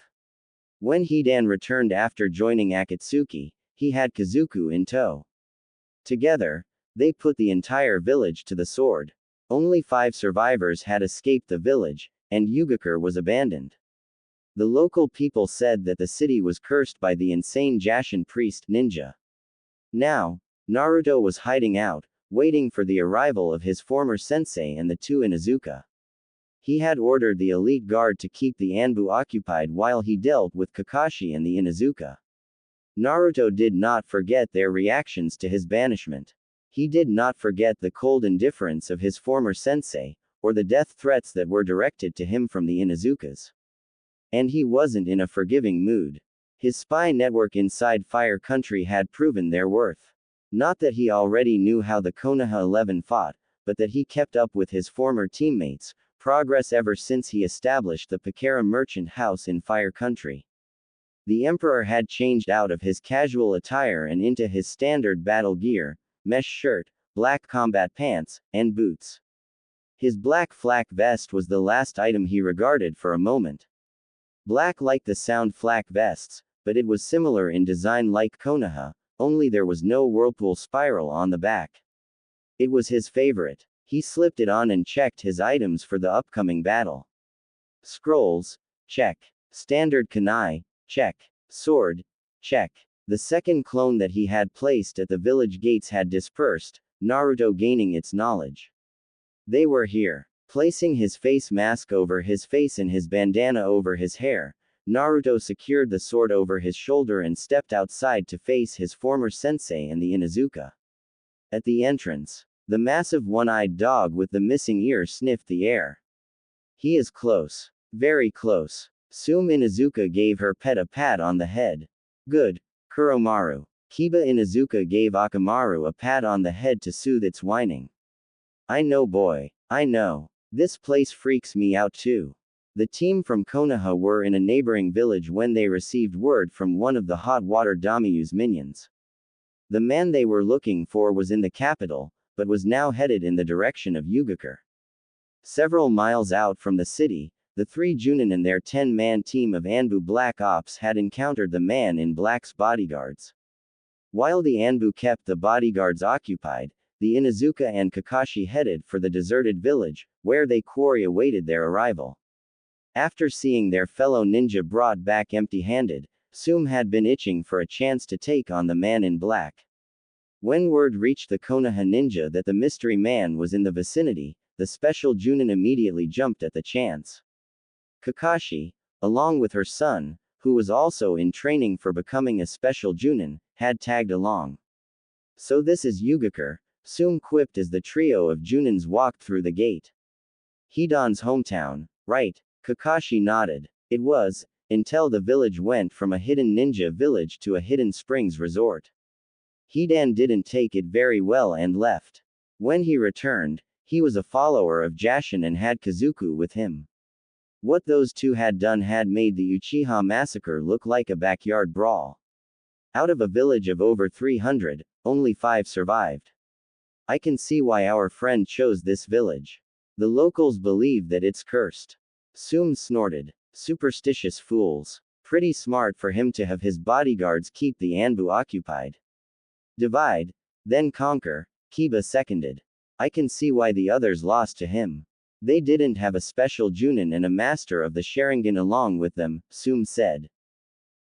When Hidan returned after joining Akatsuki, he had Kazuku in tow. Together, they put the entire village to the sword. Only 5 survivors had escaped the village, and Yugakure was abandoned. The local people said that the city was cursed by the insane Jashin priest ninja. Now, Naruto was hiding out, waiting for the arrival of his former sensei and the 2 Inuzuka. He had ordered the elite guard to keep the Anbu occupied while he dealt with Kakashi and the Inuzuka. Naruto did not forget their reactions to his banishment. He did not forget the cold indifference of his former sensei, or the death threats that were directed to him from the Inuzukas. And he wasn't in a forgiving mood. His spy network inside Fire Country had proven their worth. Not that he already knew how the Konoha 11 fought, but that he kept up with his former teammates' progress ever since he established the Pakara merchant house in Fire Country. The Emperor had changed out of his casual attire and into his standard battle gear, mesh shirt, black combat pants, and boots. His black flak vest was the last item he regarded for a moment. Black like the sound flak vests, but it was similar in design like Konoha, only there was no whirlpool spiral on the back. It was his favorite. He slipped it on and checked his items for the upcoming battle. Scrolls, check. Standard kunai, check. Sword, check. The second clone that he had placed at the village gates had dispersed, Naruto gaining its knowledge. They were here. Placing his face mask over his face and his bandana over his hair, Naruto secured the sword over his shoulder and stepped outside to face his former sensei and the Inuzuka. At the entrance, the massive one-eyed dog with the missing ear sniffed the air. He is close. Very close. Sume Inuzuka gave her pet a pat on the head. Good, Kuromaru. Kiba Inuzuka gave Akamaru a pat on the head to soothe its whining. I know boy, I know. This place freaks me out too. The team from Konoha were in a neighboring village when they received word from one of the hot water Damiyu's minions. The man they were looking for was in the capital, but was now headed in the direction of Yugakure. Several miles out from the city, the three Junin and their 10-man team of Anbu Black Ops had encountered the man in black's bodyguards. While the Anbu kept the bodyguards occupied, the Inuzuka and Kakashi headed for the deserted village, where they quarry awaited their arrival. After seeing their fellow ninja brought back empty-handed, Sume had been itching for a chance to take on the man in black. When word reached the Konoha ninja that the mystery man was in the vicinity, the special Junin immediately jumped at the chance. Kakashi, along with her son, who was also in training for becoming a special Junin, had tagged along. So this is Yugakure, Sume quipped as the trio of Junins walked through the gate. Hidan's hometown, right? Kakashi nodded. It was, until the village went from a hidden ninja village to a hidden springs resort. Hidan didn't take it very well and left. When he returned, he was a follower of Jashin and had Kazuku with him. What those two had done had made the Uchiha massacre look like a backyard brawl. Out of a village of over 300, only 5 survived. I can see why our friend chose this village. The locals believe that it's cursed. Sume snorted. Superstitious fools. Pretty smart for him to have his bodyguards keep the Anbu occupied. Divide, then conquer, Kiba seconded. I can see why the others lost to him. They didn't have a special Junin and a master of the Sharingan along with them, Sume said.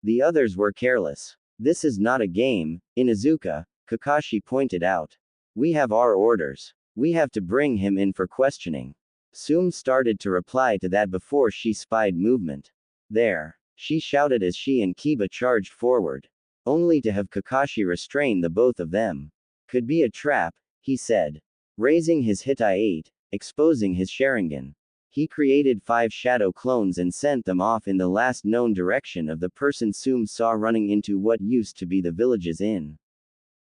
The others were careless. This is not a game, Inuzuka, Kakashi pointed out. We have our orders. We have to bring him in for questioning. Sume started to reply to that before she spied movement. There, she shouted as she and Kiba charged forward. Only to have Kakashi restrain the both of them. Could be a trap, he said. Raising his Hitai-8, exposing his Sharingan. He created 5 shadow clones and sent them off in the last known direction of the person Sume saw running into what used to be the village's inn.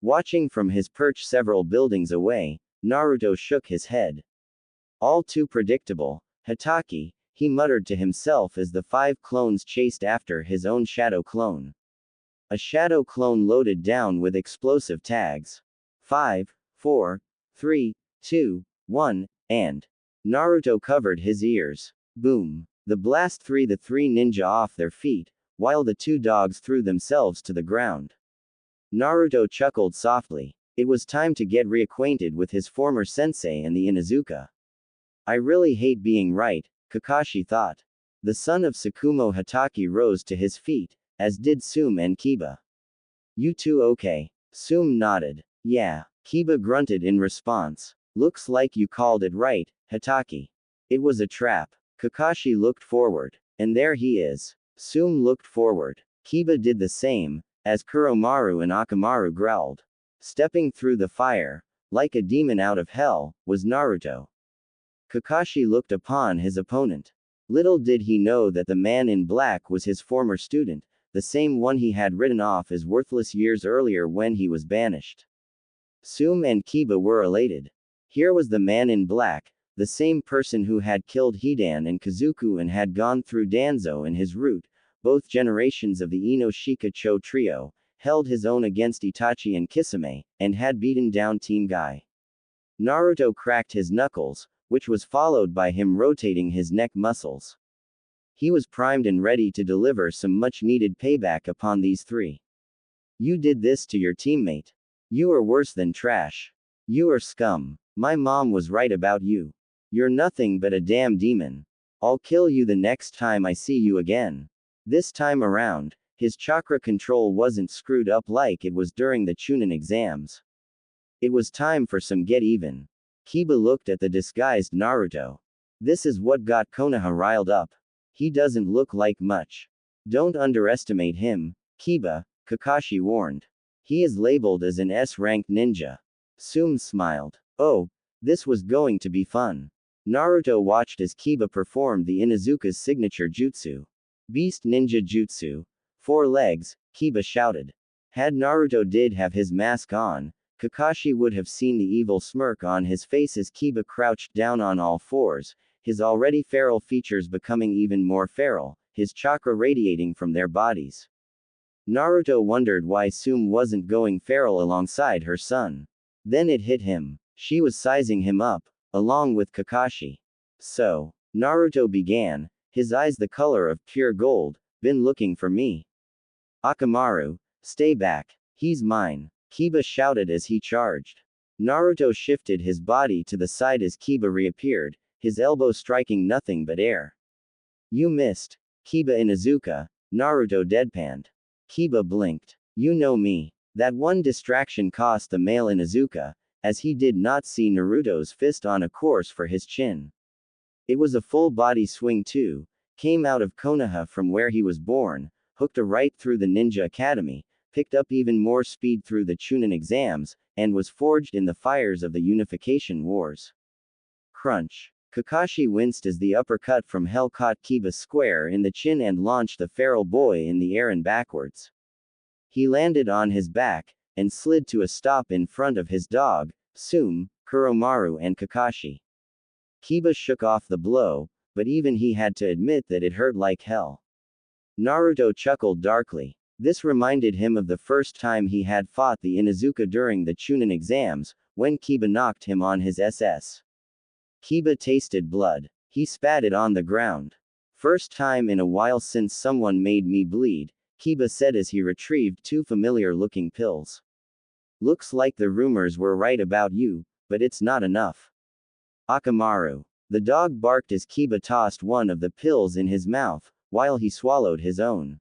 Watching from his perch several buildings away, Naruto shook his head. All too predictable, Hitaki, he muttered to himself as the 5 clones chased after his own shadow clone. A shadow clone loaded down with explosive tags. 5, 4, 3, 2, 1, and Naruto covered his ears. Boom. The blast threw the 3 ninja off their feet, while the 2 dogs threw themselves to the ground. Naruto chuckled softly. It was time to get reacquainted with his former sensei and the Inuzuka. I really hate being right, Kakashi thought. The son of Tsukumo Hitaki rose to his feet, as did Sume and Kiba. You two okay? Sume nodded. Yeah, Kiba grunted in response. Looks like you called it right, Hitaki. It was a trap. Kakashi looked forward. And there he is. Sume looked forward. Kiba did the same, as Kuromaru and Akamaru growled. Stepping through the fire, like a demon out of hell, was Naruto. Kakashi looked upon his opponent. Little did he know that the man in black was his former student, the same one he had written off as worthless years earlier when he was banished. Sume and Kiba were elated. Here was the man in black, the same person who had killed Hidan and Kazuku and had gone through Danzo in his route, both generations of the Inoshika Cho trio, held his own against Itachi and Kisame, and had beaten down Team Guy. Naruto cracked his knuckles, which was followed by him rotating his neck muscles. He was primed and ready to deliver some much-needed payback upon these three. You did this to your teammate. You are worse than trash. You are scum. My mom was right about you. You're nothing but a damn demon. I'll kill you the next time I see you again. This time around, his chakra control wasn't screwed up like it was during the Chunin exams. It was time for some get even. Kiba looked at the disguised Naruto. This is what got Konoha riled up. He doesn't look like much. Don't underestimate him, Kiba, Kakashi warned. He is labeled as an S-ranked ninja. Sum smiled. Oh, this was going to be fun. Naruto watched as Kiba performed the Inuzuka's signature jutsu. Beast Ninja Jutsu. 4 legs, Kiba shouted. Had Naruto did have his mask on, Kakashi would have seen the evil smirk on his face as Kiba crouched down on all fours, his already feral features becoming even more feral, his chakra radiating from their bodies. Naruto wondered why Sum wasn't going feral alongside her son. Then it hit him. She was sizing him up, along with Kakashi. So, Naruto began, his eyes the color of pure gold, been looking for me. Akamaru, stay back. He's mine. Kiba shouted as he charged. Naruto shifted his body to the side as Kiba reappeared, his elbow striking nothing but air. You missed. Kiba Inuzuka, Naruto deadpanned. Kiba blinked. You know me. That one distraction cost the male Inuzuka, as he did not see Naruto's fist on a course for his chin. It was a full body swing too, came out of Konoha from where he was born, hooked a right through the Ninja Academy, picked up even more speed through the Chunin exams, and was forged in the fires of the Unification Wars. Crunch. Kakashi winced as the uppercut from hell caught Kiba square in the chin and launched the feral boy in the air and backwards. He landed on his back, and slid to a stop in front of his dog, Sum, Kuromaru and Kakashi. Kiba shook off the blow, but even he had to admit that it hurt like hell. Naruto chuckled darkly. This reminded him of the first time he had fought the Inuzuka during the Chunin exams, when Kiba knocked him on his SS. Kiba tasted blood. He spat it on the ground. First time in a while since someone made me bleed, Kiba said as he retrieved 2 familiar-looking pills. Looks like the rumors were right about you, but it's not enough. Akamaru. The dog barked as Kiba tossed one of the pills in his mouth, while he swallowed his own.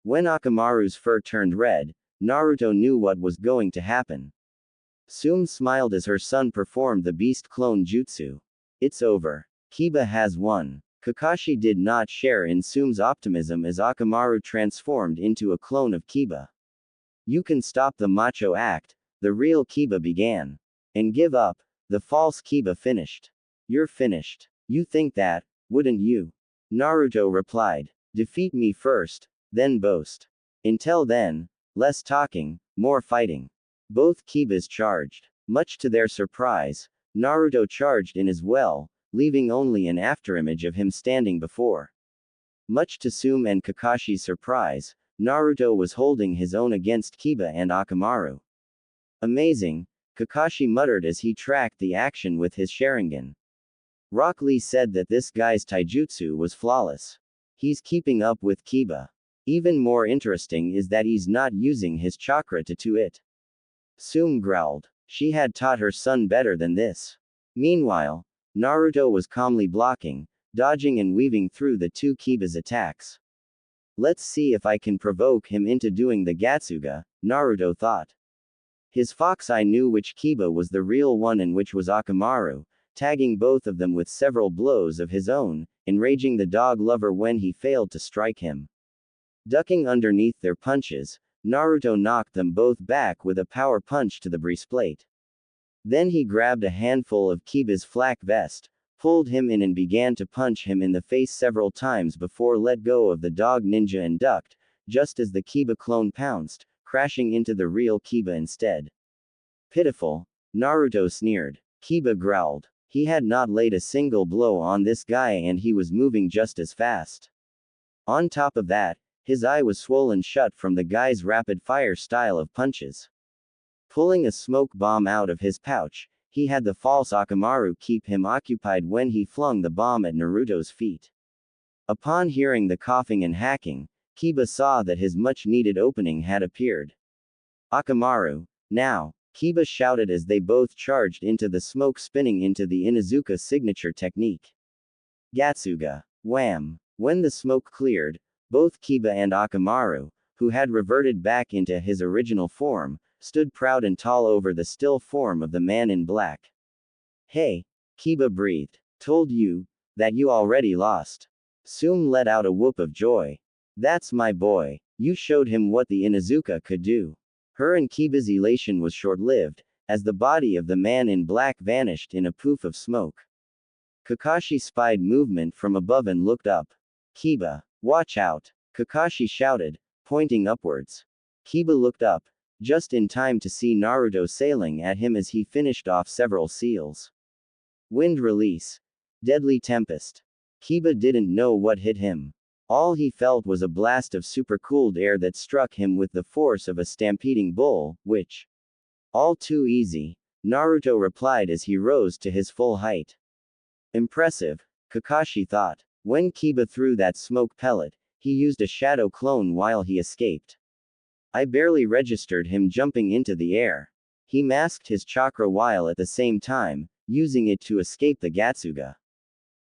When Akamaru's fur turned red, Naruto knew what was going to happen. Sum smiled as her son performed the beast clone jutsu. It's over. Kiba has won. Kakashi did not share in Sum's optimism as Akamaru transformed into a clone of Kiba. You can stop the macho act, the real Kiba began. And give up, the false Kiba finished. You're finished. You think that, wouldn't you? Naruto replied. Defeat me first, then boast. Until then, less talking, more fighting. Both Kibas charged. Much to their surprise, Naruto charged in as well, leaving only an afterimage of him standing before. Much to Sum and Kakashi's surprise, Naruto was holding his own against Kiba and Akamaru. Amazing, Kakashi muttered as he tracked the action with his Sharingan. Rock Lee said that this guy's taijutsu was flawless. He's keeping up with Kiba. Even more interesting is that he's not using his chakra to do it. Sum growled. She had taught her son better than this. Meanwhile, Naruto was calmly blocking, dodging and weaving through the 2 Kiba's attacks. Let's see if I can provoke him into doing the Gatsuga, Naruto thought. His fox eye knew which Kiba was the real one and which was Akamaru, tagging both of them with several blows of his own, enraging the dog lover when he failed to strike him. Ducking underneath their punches, Naruto knocked them both back with a power punch to the breastplate. Then he grabbed a handful of Kiba's flak vest, pulled him in and began to punch him in the face several times before let go of the dog ninja and ducked, just as the Kiba clone pounced, crashing into the real Kiba instead. Pitiful, Naruto sneered. Kiba growled. He had not laid a single blow on this guy and he was moving just as fast. On top of that, his eye was swollen shut from the guy's rapid-fire style of punches. Pulling a smoke bomb out of his pouch, he had the false Akamaru keep him occupied when he flung the bomb at Naruto's feet. Upon hearing the coughing and hacking, Kiba saw that his much-needed opening had appeared. Akamaru, now, Kiba shouted as they both charged into the smoke spinning into the Inuzuka signature technique. Gatsuga. Wham! When the smoke cleared, both Kiba and Akamaru, who had reverted back into his original form, stood proud and tall over the still form of the man in black. Hey, Kiba breathed. Told you that you already lost. Sume let out a whoop of joy. That's my boy. You showed him what the Inuzuka could do. Her and Kiba's elation was short-lived, as the body of the man in black vanished in a poof of smoke. Kakashi spied movement from above and looked up. Kiba, watch out! Kakashi shouted, pointing upwards. Kiba looked up, just in time to see Naruto sailing at him as he finished off several seals. Wind release. Deadly tempest. Kiba didn't know what hit him. All he felt was a blast of supercooled air that struck him with the force of a stampeding bull, which. All too easy, Naruto replied as he rose to his full height. Impressive, Kakashi thought. When Kiba threw that smoke pellet, he used a shadow clone while he escaped. I barely registered him jumping into the air. He masked his chakra while at the same time, using it to escape the Gatsuga.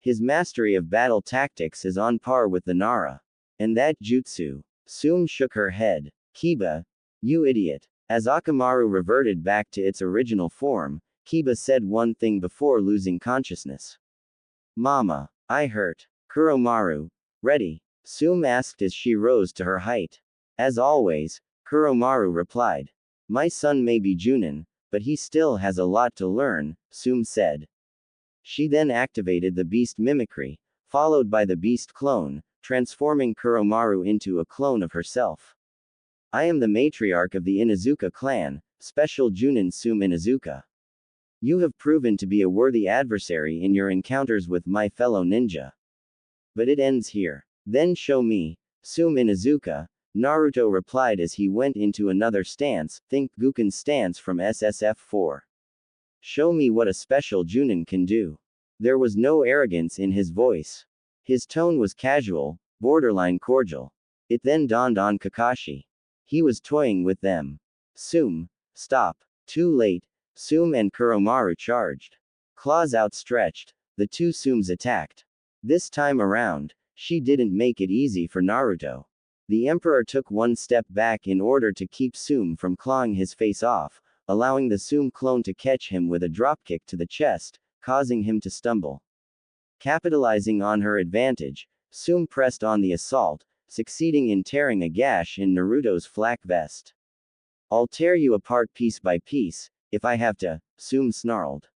His mastery of battle tactics is on par with the Nara. And that jutsu. Sume shook her head. Kiba, you idiot. As Akamaru reverted back to its original form, Kiba said one thing before losing consciousness. Mama, I hurt. Kuromaru, ready? Sume asked as she rose to her height. As always, Kuromaru replied. My son may be Junin, but he still has a lot to learn, Sume said. She then activated the beast mimicry, followed by the beast clone, transforming Kuromaru into a clone of herself. I am the matriarch of the Inuzuka clan, Special Junin Sume Inuzuka. You have proven to be a worthy adversary in your encounters with my fellow ninja. But it ends here. Then show me, Sume Inuzuka, Naruto replied as he went into another stance, think Guken's stance from SSF4. Show me what a special Junin can do. There was no arrogance in his voice. His tone was casual, borderline cordial. It then dawned on Kakashi. He was toying with them. Sume, stop. Too late, Sume and Kuromaru charged. Claws outstretched, the two Sumes attacked. This time around, she didn't make it easy for Naruto. The Emperor took one step back in order to keep Sume from clawing his face off, allowing the Sume clone to catch him with a dropkick to the chest, causing him to stumble. Capitalizing on her advantage, Sume pressed on the assault, succeeding in tearing a gash in Naruto's flak vest. I'll tear you apart piece by piece, if I have to, Sume snarled.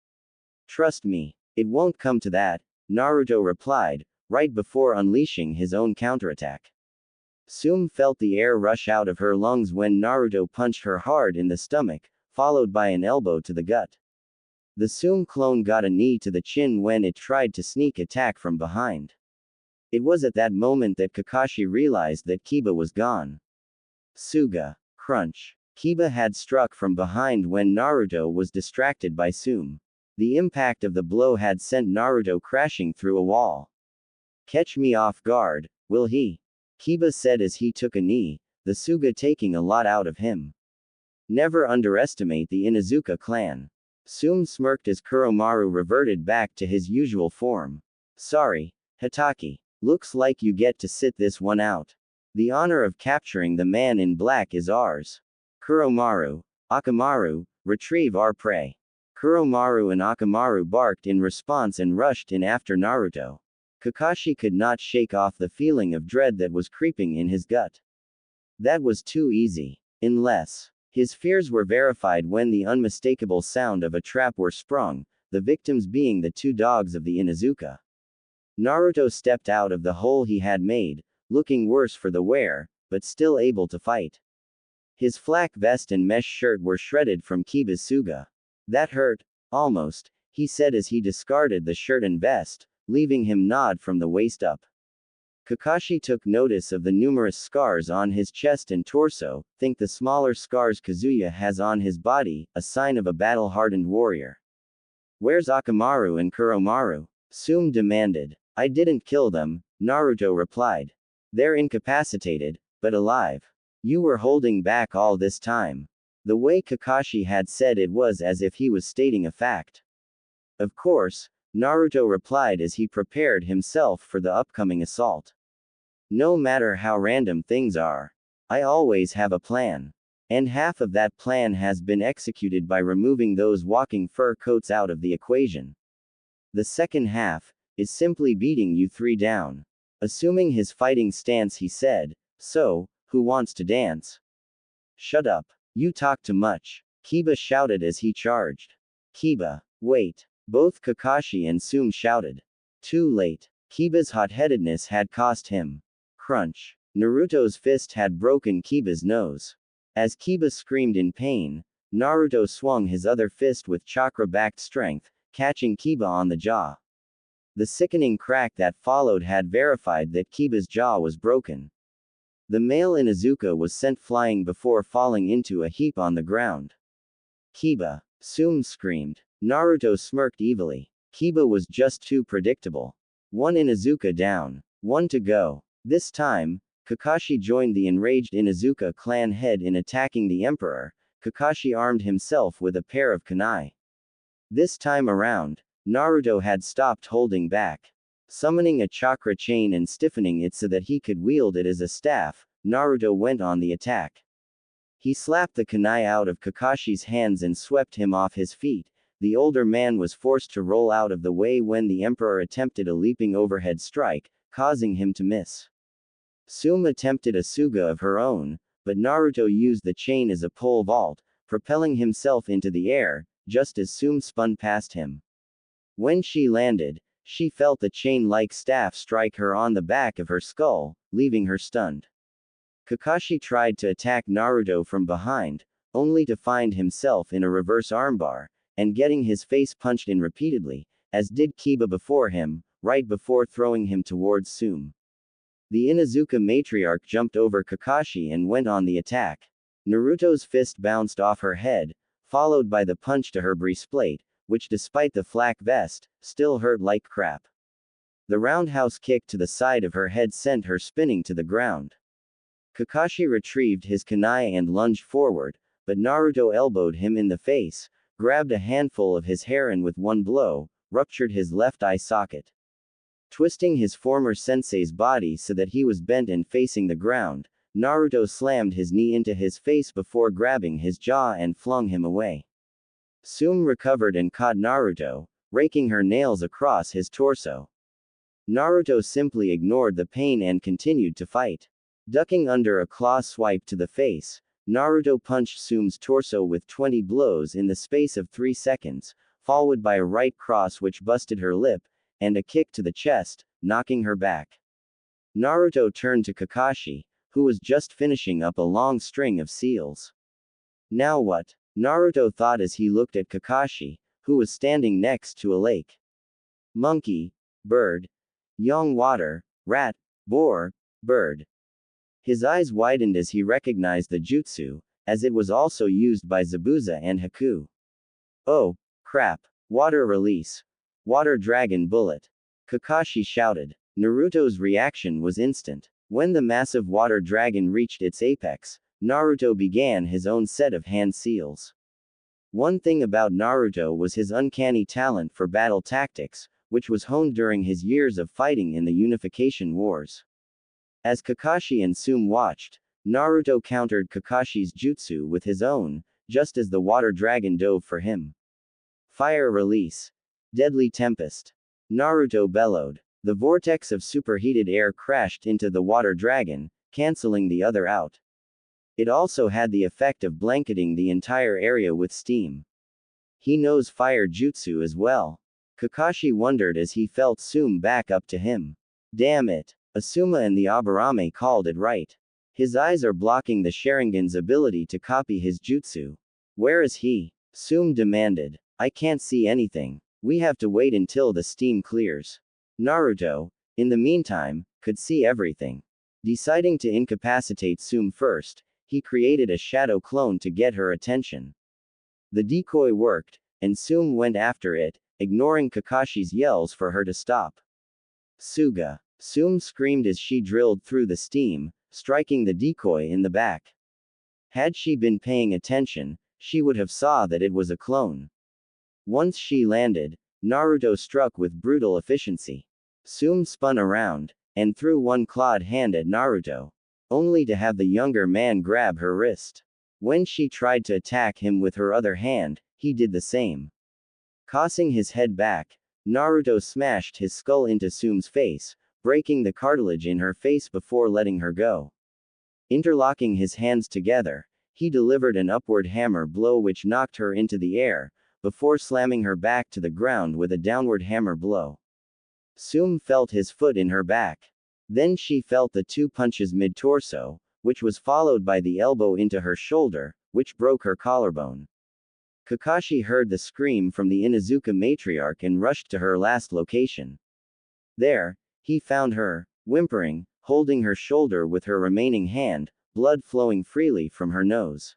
Trust me, it won't come to that, Naruto replied, right before unleashing his own counterattack. Sume felt the air rush out of her lungs when Naruto punched her hard in the stomach, followed by an elbow to the gut. The Sume clone got a knee to the chin when it tried to sneak attack from behind. It was at that moment that Kakashi realized that Kiba was gone. Suga. Crunch. Kiba had struck from behind when Naruto was distracted by Sume. The impact of the blow had sent Naruto crashing through a wall. Catch me off guard, will he? Kiba said as he took a knee, the Suga taking a lot out of him. Never underestimate the Inuzuka clan. Sume smirked as Kuromaru reverted back to his usual form. Sorry, Hitaki. Looks like you get to sit this one out. The honor of capturing the man in black is ours. Kuromaru, Akamaru, retrieve our prey. Kuromaru and Akamaru barked in response and rushed in after Naruto. Kakashi could not shake off the feeling of dread that was creeping in his gut. That was too easy. Unless. His fears were verified when the unmistakable sound of a trap were sprung, the victims being the two dogs of the Inuzuka. Naruto stepped out of the hole he had made, looking worse for the wear, but still able to fight. His flak vest and mesh shirt were shredded from Kiba's Suga. That hurt, almost, he said as he discarded the shirt and vest, leaving him gnawed from the waist up. Kakashi took notice of the numerous scars on his chest and torso, think the smaller scars Kazuya has on his body, a sign of a battle-hardened warrior. Where's Akamaru and Kuromaru? Tsume demanded. I didn't kill them, Naruto replied. They're incapacitated, but alive. You were holding back all this time. The way Kakashi had said it was as if he was stating a fact. Of course, Naruto replied as he prepared himself for the upcoming assault. No matter how random things are, I always have a plan. And half of that plan has been executed by removing those walking fur coats out of the equation. The second half is simply beating you three down. Assuming his fighting stance, he said, so, who wants to dance? Shut up. You talk too much. Kiba shouted as he charged. Kiba, wait. Both Kakashi and Tsume shouted. Too late. Kiba's hot-headedness had cost him. Crunch. Naruto's fist had broken Kiba's nose. As Kiba screamed in pain, Naruto swung his other fist with chakra-backed strength, catching Kiba on the jaw. The sickening crack that followed had verified that Kiba's jaw was broken. The male Inuzuka was sent flying before falling into a heap on the ground. Kiba, Tsume screamed. Naruto smirked evilly. Kiba was just too predictable. One Inuzuka down. One to go. This time, Kakashi joined the enraged Inuzuka clan head in attacking the Emperor. Kakashi armed himself with a pair of kunai. This time around, Naruto had stopped holding back. Summoning a chakra chain and stiffening it so that he could wield it as a staff, Naruto went on the attack. He slapped the kunai out of Kakashi's hands and swept him off his feet. The older man was forced to roll out of the way when the Emperor attempted a leaping overhead strike, causing him to miss. Tsume attempted a Suga of her own, but Naruto used the chain as a pole vault, propelling himself into the air, just as Tsume spun past him. When she landed, she felt the chain-like staff strike her on the back of her skull, leaving her stunned. Kakashi tried to attack Naruto from behind, only to find himself in a reverse armbar, and getting his face punched in repeatedly, as did Kiba before him, right before throwing him towards Tsume. The Inuzuka matriarch jumped over Kakashi and went on the attack. Naruto's fist bounced off her head, followed by the punch to her breastplate, which despite the flak vest, still hurt like crap. The roundhouse kick to the side of her head sent her spinning to the ground. Kakashi retrieved his kunai and lunged forward, but Naruto elbowed him in the face, grabbed a handful of his hair and with one blow, ruptured his left eye socket. Twisting his former sensei's body so that he was bent and facing the ground, Naruto slammed his knee into his face before grabbing his jaw and flung him away. Tsume recovered and caught Naruto, raking her nails across his torso. Naruto simply ignored the pain and continued to fight. Ducking under a claw swipe to the face, Naruto punched Tsume's torso with 20 blows in the space of 3 seconds, followed by a right cross which busted her lip, and a kick to the chest, knocking her back. Naruto turned to Kakashi, who was just finishing up a long string of seals. Now what? Naruto thought as he looked at Kakashi, who was standing next to a lake. Monkey, bird, young water, rat, boar, bird. His eyes widened as he recognized the jutsu, as it was also used by Zabuza and Haku. Oh, crap. Water release. Water dragon bullet. Kakashi shouted. Naruto's reaction was instant. When the massive water dragon reached its apex, Naruto began his own set of hand seals. One thing about Naruto was his uncanny talent for battle tactics, which was honed during his years of fighting in the Unification Wars. As Kakashi and Tsume watched, Naruto countered Kakashi's jutsu with his own, just as the water dragon dove for him. Fire release. Deadly tempest. Naruto bellowed. The vortex of superheated air crashed into the water dragon, canceling the other out. It also had the effect of blanketing the entire area with steam. He knows fire jutsu as well. Kakashi wondered as he felt Tsume back up to him. Damn it. Asuma and the Aburame called it right. His eyes are blocking the Sharingan's ability to copy his jutsu. Where is he? Tsume demanded. I can't see anything. We have to wait until the steam clears. Naruto. In the meantime, could see everything. Deciding to incapacitate Sume first, he created a shadow clone to get her attention. The decoy worked, and Sume went after it, ignoring Kakashi's yells for her to stop. Suga. Sume screamed as she drilled through the steam, striking the decoy in the back. Had she been paying attention, she would have saw that it was a clone. Once she landed, Naruto struck with brutal efficiency. Sume spun around, and threw one clawed hand at Naruto, only to have the younger man grab her wrist. When she tried to attack him with her other hand, he did the same. Tossing his head back, Naruto smashed his skull into Sume's face, breaking the cartilage in her face before letting her go. Interlocking his hands together, he delivered an upward hammer blow which knocked her into the air, before slamming her back to the ground with a downward hammer blow. Sume felt his foot in her back. Then she felt the two punches mid-torso, which was followed by the elbow into her shoulder, which broke her collarbone. Kakashi heard the scream from the Inuzuka matriarch and rushed to her last location. There, he found her, whimpering, holding her shoulder with her remaining hand, blood flowing freely from her nose.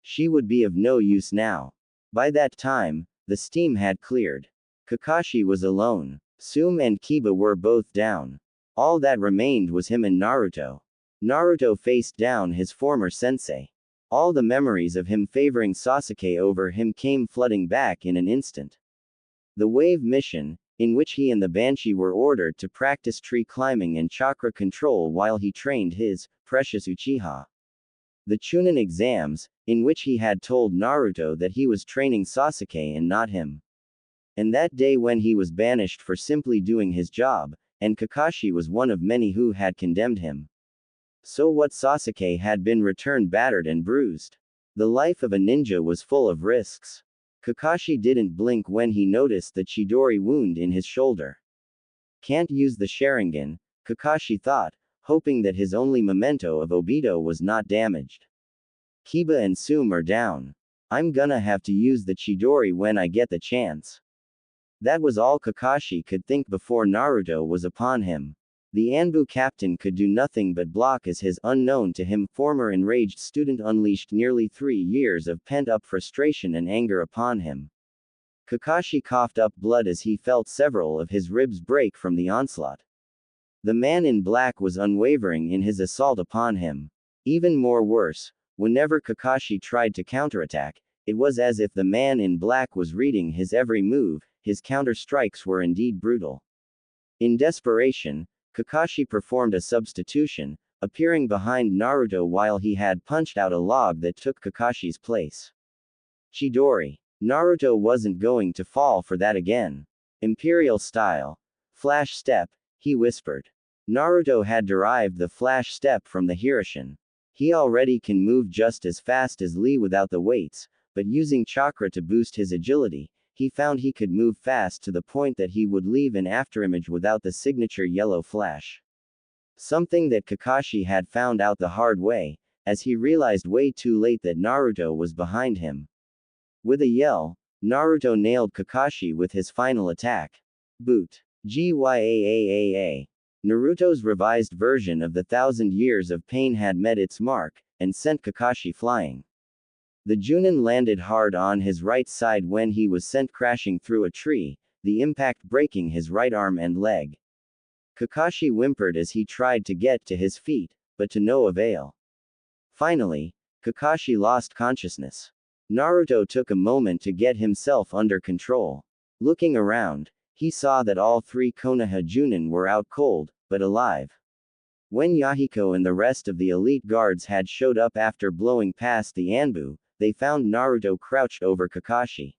She would be of no use now. By that time, the steam had cleared. Kakashi was alone. Sume and Kiba were both down. All that remained was him and Naruto. Naruto faced down his former sensei. All the memories of him favoring Sasuke over him came flooding back in an instant. The wave mission, in which he and the Banshee were ordered to practice tree climbing and chakra control while he trained his precious Uchiha. The Chunin exams, in which he had told Naruto that he was training Sasuke and not him. And that day when he was banished for simply doing his job, and Kakashi was one of many who had condemned him. So what, Sasuke had been returned battered and bruised. The life of a ninja was full of risks. Kakashi didn't blink when he noticed the Chidori wound in his shoulder. Can't use the Sharingan, Kakashi thought, hoping that his only memento of Obito was not damaged. Kiba and Sume are down. I'm gonna have to use the Chidori when I get the chance. That was all Kakashi could think before Naruto was upon him. The Anbu captain could do nothing but block as his unknown to him former enraged student unleashed nearly 3 years of pent-up frustration and anger upon him. Kakashi coughed up blood as he felt several of his ribs break from the onslaught. The man in black was unwavering in his assault upon him. Even more worse, whenever Kakashi tried to counterattack, it was as if the man in black was reading his every move. His counter-strikes were indeed brutal. In desperation, Kakashi performed a substitution, appearing behind Naruto while he had punched out a log that took Kakashi's place. Chidori. Naruto wasn't going to fall for that again. Imperial style. Flash step, he whispered. Naruto had derived the flash step from the Hirishin. He already can move just as fast as Lee without the weights, but using chakra to boost his agility, he found he could move fast to the point that he would leave an afterimage without the signature yellow flash. Something that Kakashi had found out the hard way, as he realized way too late that Naruto was behind him. With a yell, Naruto nailed Kakashi with his final attack. Boot. Gyaaaaa. Naruto's revised version of the 1,000 Years of Pain had met its mark, and sent Kakashi flying. The Junin landed hard on his right side when he was sent crashing through a tree, the impact breaking his right arm and leg. Kakashi whimpered as he tried to get to his feet, but to no avail. Finally, Kakashi lost consciousness. Naruto took a moment to get himself under control. Looking around, he saw that all 3 Konoha Junin were out cold, but alive. When Yahiko and the rest of the elite guards had showed up after blowing past the Anbu, they found Naruto crouched over Kakashi.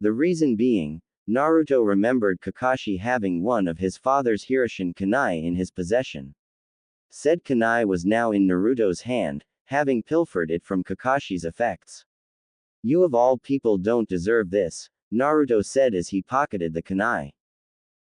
The reason being, Naruto remembered Kakashi having one of his father's Hirishin kunai in his possession. Said kunai was now in Naruto's hand, having pilfered it from Kakashi's effects. You of all people don't deserve this, Naruto said as he pocketed the kunai.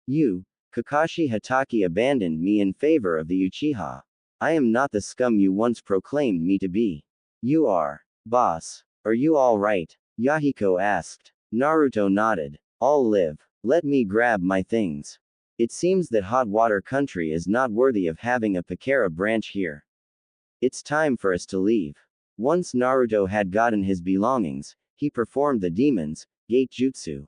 You, Kakashi Hatake, abandoned me in favor of the Uchiha. I am not the scum you once proclaimed me to be. You are. Boss. Are you all right? Yahiko asked. Naruto nodded. I'll live. Let me grab my things. It seems that hot water country is not worthy of having a Pakera branch here. It's time for us to leave. Once Naruto had gotten his belongings, he performed the demon's gate jutsu.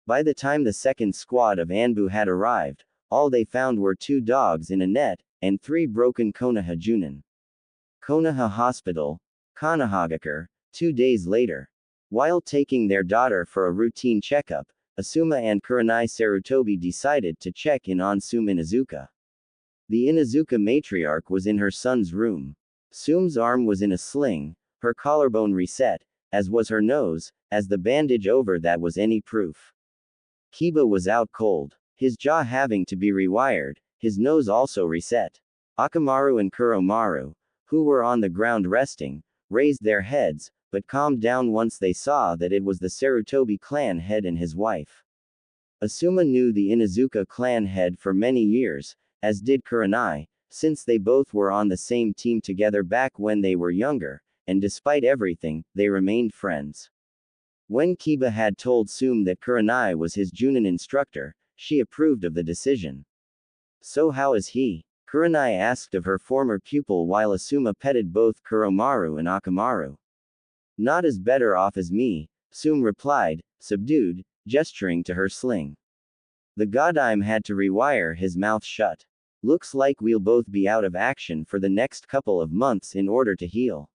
By the time the second squad of Anbu had arrived, all they found were 2 dogs in a net, and 3 broken Konoha Junin. Konoha Hospital, Konohagakure, 2 days later. While taking their daughter for a routine checkup, Asuma and Kurenai Sarutobi decided to check in on Sume Inuzuka. The Inuzuka matriarch was in her son's room. Sume's arm was in a sling, her collarbone reset, as was her nose, as the bandage over that was any proof. Kiba was out cold, his jaw having to be rewired, his nose also reset. Akamaru and Kuromaru, who were on the ground resting, raised their heads, but calmed down once they saw that it was the Sarutobi clan head and his wife. Asuma knew the Inuzuka clan head for many years, as did Kurenai, since they both were on the same team together back when they were younger, and despite everything, they remained friends. When Kiba had told Sume that Kurenai was his Junin instructor, she approved of the decision. So how is he? Kurenai asked of her former pupil while Asuma petted both Kuromaru and Akamaru. Not as better off as me, Sume replied, subdued, gesturing to her sling. The Godime had to rewire his mouth shut. Looks like we'll both be out of action for the next couple of months in order to heal.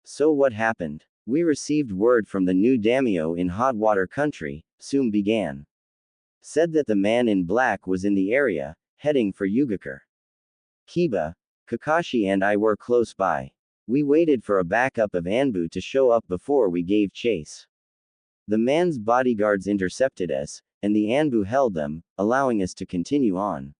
So what happened? We received word from the new daimyo in hot water country, Sume began. Said that the man in black was in the area, heading for Yugakure. Kiba, Kakashi and I were close by. We waited for a backup of Anbu to show up before we gave chase. The man's bodyguards intercepted us, and the Anbu held them, allowing us to continue on.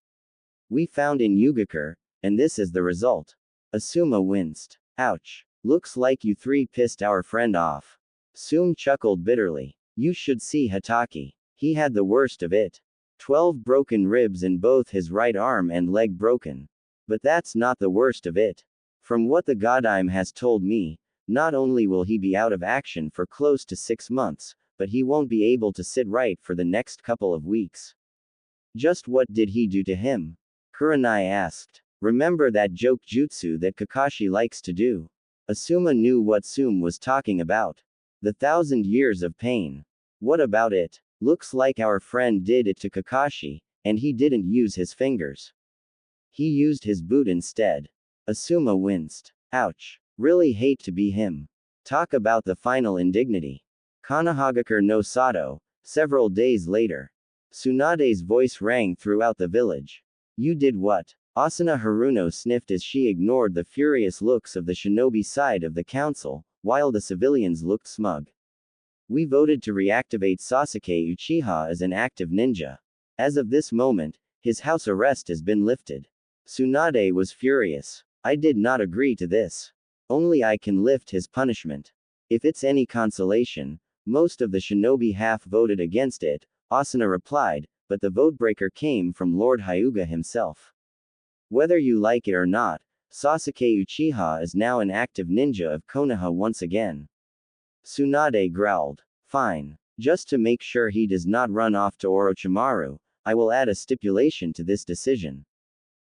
We found in Yugakure, and this is the result. Asuma winced. Ouch. Looks like you 3 pissed our friend off. Sume chuckled bitterly. You should see Hatake. He had the worst of it. 12 broken ribs in both his right arm and leg broken. But that's not the worst of it. From what the Godime has told me, not only will he be out of action for close to 6 months, but he won't be able to sit right for the next couple of weeks. Just what did he do to him? Kurenai asked. Remember that joke jutsu that Kakashi likes to do? Asuma knew what Sume was talking about. The 1,000 years of pain. What about it? Looks like our friend did it to Kakashi, and he didn't use his fingers. He used his boot instead. Asuma winced. Ouch. Really hate to be him. Talk about the final indignity. Konohagakure no Sato, several days later. Tsunade's voice rang throughout the village. You did what? Asuna Haruno sniffed as she ignored the furious looks of the shinobi side of the council, while the civilians looked smug. We voted to reactivate Sasuke Uchiha as an active ninja. As of this moment, his house arrest has been lifted. Tsunade was furious. I did not agree to this. Only I can lift his punishment. If it's any consolation, most of the shinobi half voted against it, Asuna replied, but the votebreaker came from Lord Hyuga himself. Whether you like it or not, Sasuke Uchiha is now an active ninja of Konoha once again. Tsunade growled. Fine. Just to make sure he does not run off to Orochimaru, I will add a stipulation to this decision.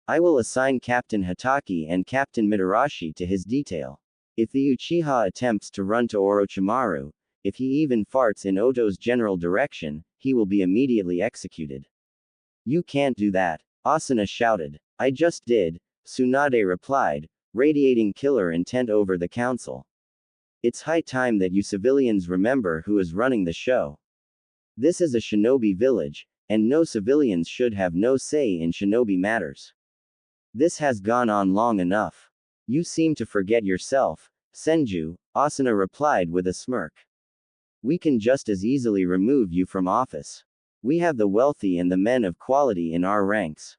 I will assign Captain Hatake and Captain Mitarashi to his detail. If the Uchiha attempts to run to Orochimaru, if he even farts in Oto's general direction, he will be immediately executed. You can't do that, Asuna shouted. I just did, Tsunade replied, radiating killer intent over the council. It's high time that you civilians remember who is running the show. This is a shinobi village, and no civilians should have no say in shinobi matters. This has gone on long enough. You seem to forget yourself, Senju, Asuna replied with a smirk. We can just as easily remove you from office. We have the wealthy and the men of quality in our ranks.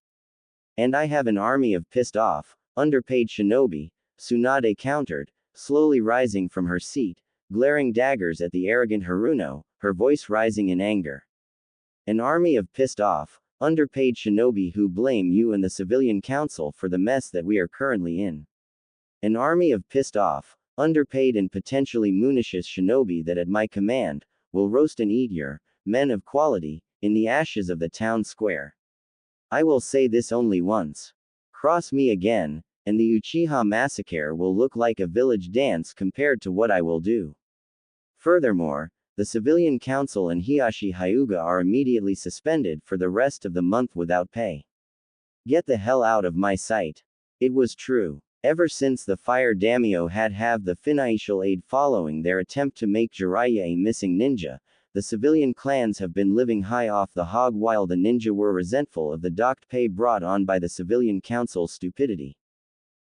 And I have an army of pissed off, underpaid shinobi, Tsunade countered, slowly rising from her seat, glaring daggers at the arrogant Haruno, her voice rising in anger. An army of pissed off, underpaid shinobi who blame you and the civilian council for the mess that we are currently in. An army of pissed off, underpaid and potentially moonicious shinobi that at my command, will roast and eat your men of quality, in the ashes of the town square. I will say this only once. Cross me again, and the Uchiha massacre will look like a village dance compared to what I will do. Furthermore, the civilian council and Hiashi Hyuga are immediately suspended for the rest of the month without pay. Get the hell out of my sight. It was true. Ever since the fire daimyo had the financial aid following their attempt to make Jiraiya a missing ninja, the civilian clans have been living high off the hog while the ninja were resentful of the docked pay brought on by the civilian council's stupidity.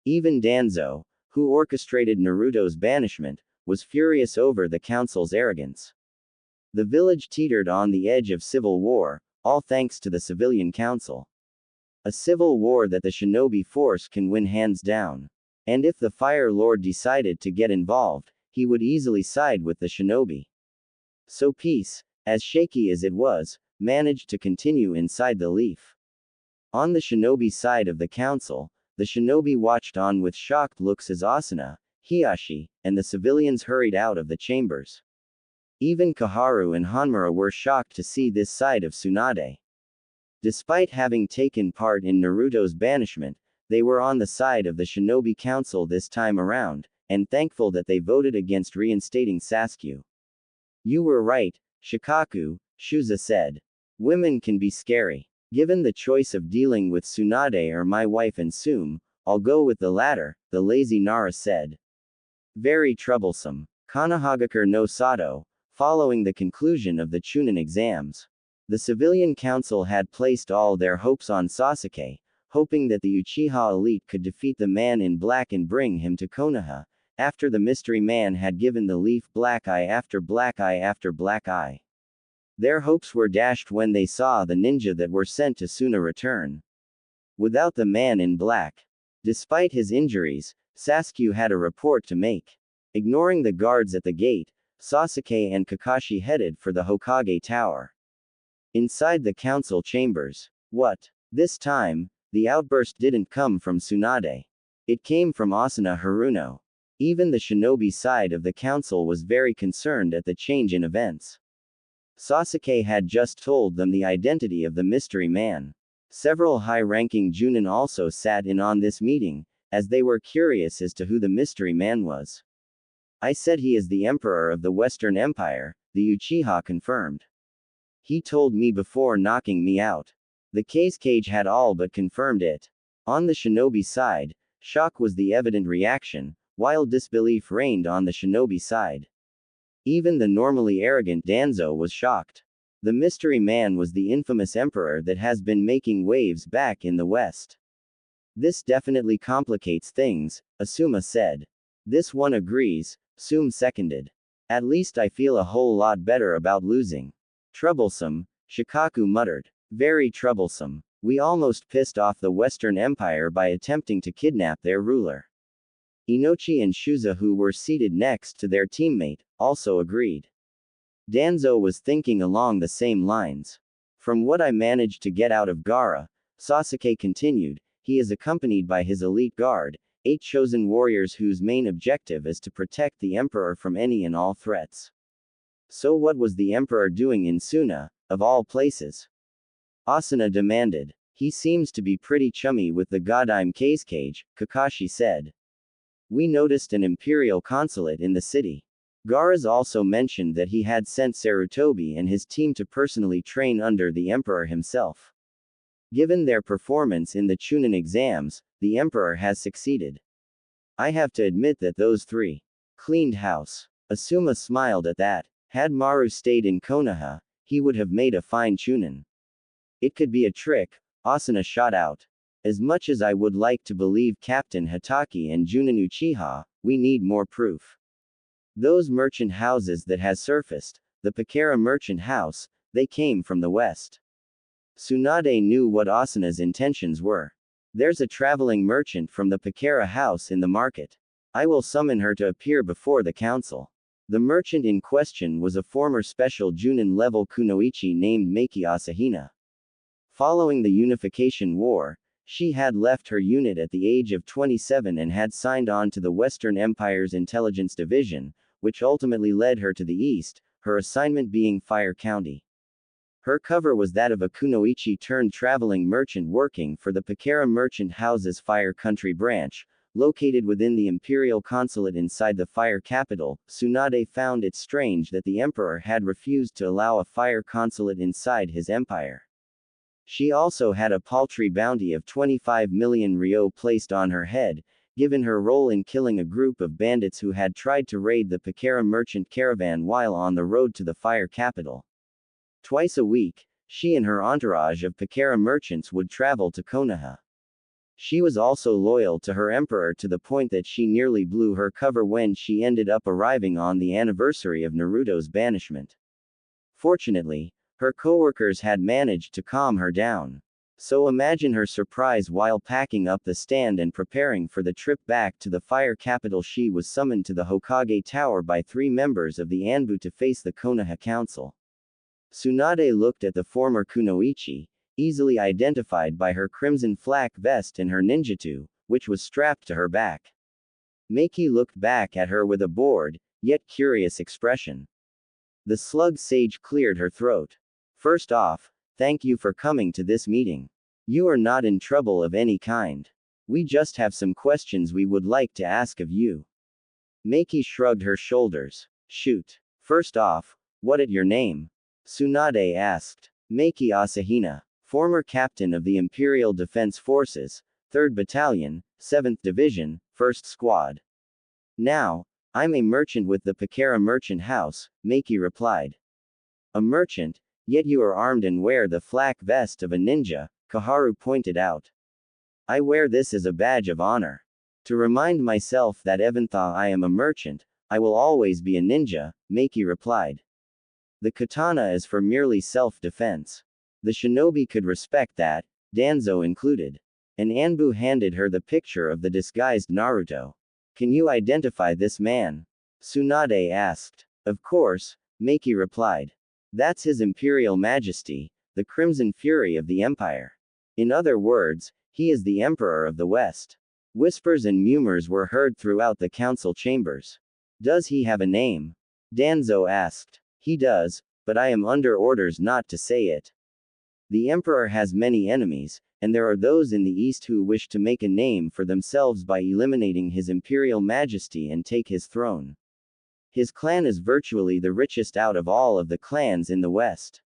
Even Danzo, who orchestrated Naruto's banishment, was furious over the council's arrogance. The village teetered on the edge of civil war, all thanks to the civilian council. A civil war that the shinobi force can win hands down. And if the Fire Lord decided to get involved, he would easily side with the shinobi. So peace, as shaky as it was, managed to continue inside the leaf. On the shinobi side of the council, the shinobi watched on with shocked looks as Asuna, Hiashi, and the civilians hurried out of the chambers. Even Kaharu and Hanmura were shocked to see this side of Tsunade. Despite having taken part in Naruto's banishment, they were on the side of the Shinobi Council this time around, and thankful that they voted against reinstating Sasuke. You were right, Shikaku, Shuza said. Women can be scary. Given the choice of dealing with Tsunade or my wife and Sume, I'll go with the latter, the lazy Nara said. Very troublesome. Konohagakure no Sato, following the conclusion of the Chunin exams. The civilian council had placed all their hopes on Sasuke, hoping that the Uchiha elite could defeat the man in black and bring him to Konoha, after the mystery man had given the leaf black eye after black eye after black eye. Their hopes were dashed when they saw the ninja that were sent to Suna return. Without the man in black. Despite his injuries, Sasuke had a report to make. Ignoring the guards at the gate, Sasuke and Kakashi headed for the Hokage Tower. Inside the council chambers. What? This time, the outburst didn't come from Tsunade. It came from Asuna Haruno. Even the shinobi side of the council was very concerned at the change in events. Sasuke had just told them the identity of the mystery man. Several high-ranking Junin also sat in on this meeting, as they were curious as to who the mystery man was. I said he is the emperor of the Western Empire, the Uchiha confirmed. He told me before knocking me out. The cage had all but confirmed it. On the shinobi side, shock was the evident reaction, while disbelief reigned on the shinobi side. Even the normally arrogant Danzo was shocked. The mystery man was the infamous emperor that has been making waves back in the West. This definitely complicates things, Asuma said. This one agrees, Sume seconded. At least I feel a whole lot better about losing. Troublesome, Shikaku muttered. Very troublesome. We almost pissed off the Western Empire by attempting to kidnap their ruler. Inochi and Shuza, who were seated next to their teammate, also agreed. Danzo was thinking along the same lines. From what I managed to get out of Gaara, Sasuke continued, he is accompanied by his elite guard, 8 chosen warriors whose main objective is to protect the emperor from any and all threats. So what was the emperor doing in Suna, of all places? Asuna demanded. He seems to be pretty chummy with the Godime Kage, Kakashi said. We noticed an imperial consulate in the city. Gaara's also mentioned that he had sent Sarutobi and his team to personally train under the emperor himself. Given their performance in the Chunin exams, the emperor has succeeded. I have to admit that those 3 cleaned house. Asuma smiled at that. Had Maru stayed in Konoha, he would have made a fine Chunin. It could be a trick, Asuna shot out. As much as I would like to believe Captain Hatake and Junin Uchiha, we need more proof. Those merchant houses that has surfaced, the Pakera merchant house, they came from the west. Tsunade knew what Asuna's intentions were. There's a traveling merchant from the Pakera house in the market. I will summon her to appear before the council. The merchant in question was a former special Junin-level kunoichi named Meiki Asahina. Following the Unification War, she had left her unit at the age of 27 and had signed on to the Western Empire's Intelligence Division, which ultimately led her to the east, her assignment being Fire County. Her cover was that of a kunoichi turned traveling merchant working for the Pakara Merchant House's Fire Country branch, located within the imperial consulate inside the fire capital. Tsunade found it strange that the emperor had refused to allow a fire consulate inside his empire. She also had a paltry bounty of 25 million ryo placed on her head, given her role in killing a group of bandits who had tried to raid the Pakara merchant caravan while on the road to the fire capital. Twice a week, she and her entourage of Pakara merchants would travel to Konoha. She was also loyal to her emperor to the point that she nearly blew her cover when she ended up arriving on the anniversary of Naruto's banishment. Fortunately, her coworkers had managed to calm her down. So imagine her surprise while packing up the stand and preparing for the trip back to the fire capital. She was summoned to the Hokage Tower by 3 members of the Anbu to face the Konoha Council. Tsunade looked at the former kunoichi, easily identified by her crimson flak vest and her ninjutsu, which was strapped to her back. Meiki looked back at her with a bored, yet curious expression. The slug sage cleared her throat. First off, thank you for coming to this meeting. You are not in trouble of any kind. We just have some questions we would like to ask of you. Meiki shrugged her shoulders. Shoot. First off, what is your name? Tsunade asked. Meiki Asahina, former captain of the Imperial Defense Forces, 3rd Battalion, 7th Division, 1st Squad. Now, I'm a merchant with the Pakara Merchant House, Meiki replied. A merchant? Yet you are armed and wear the flak vest of a ninja, Kaharu pointed out. I wear this as a badge of honor. To remind myself that even though I am a merchant, I will always be a ninja, Meiki replied. The katana is for merely self-defense. The shinobi could respect that, Danzo included. An Anbu handed her the picture of the disguised Naruto. Can you identify this man? Tsunade asked. Of course, Meiki replied. That's His Imperial Majesty, the Crimson Fury of the Empire. In other words, he is the Emperor of the West. Whispers and murmurs were heard throughout the council chambers. Does he have a name? Danzo asked. He does, but I am under orders not to say it. The Emperor has many enemies, and there are those in the East who wish to make a name for themselves by eliminating His Imperial Majesty and take his throne. His clan is virtually the richest out of all of the clans in the West.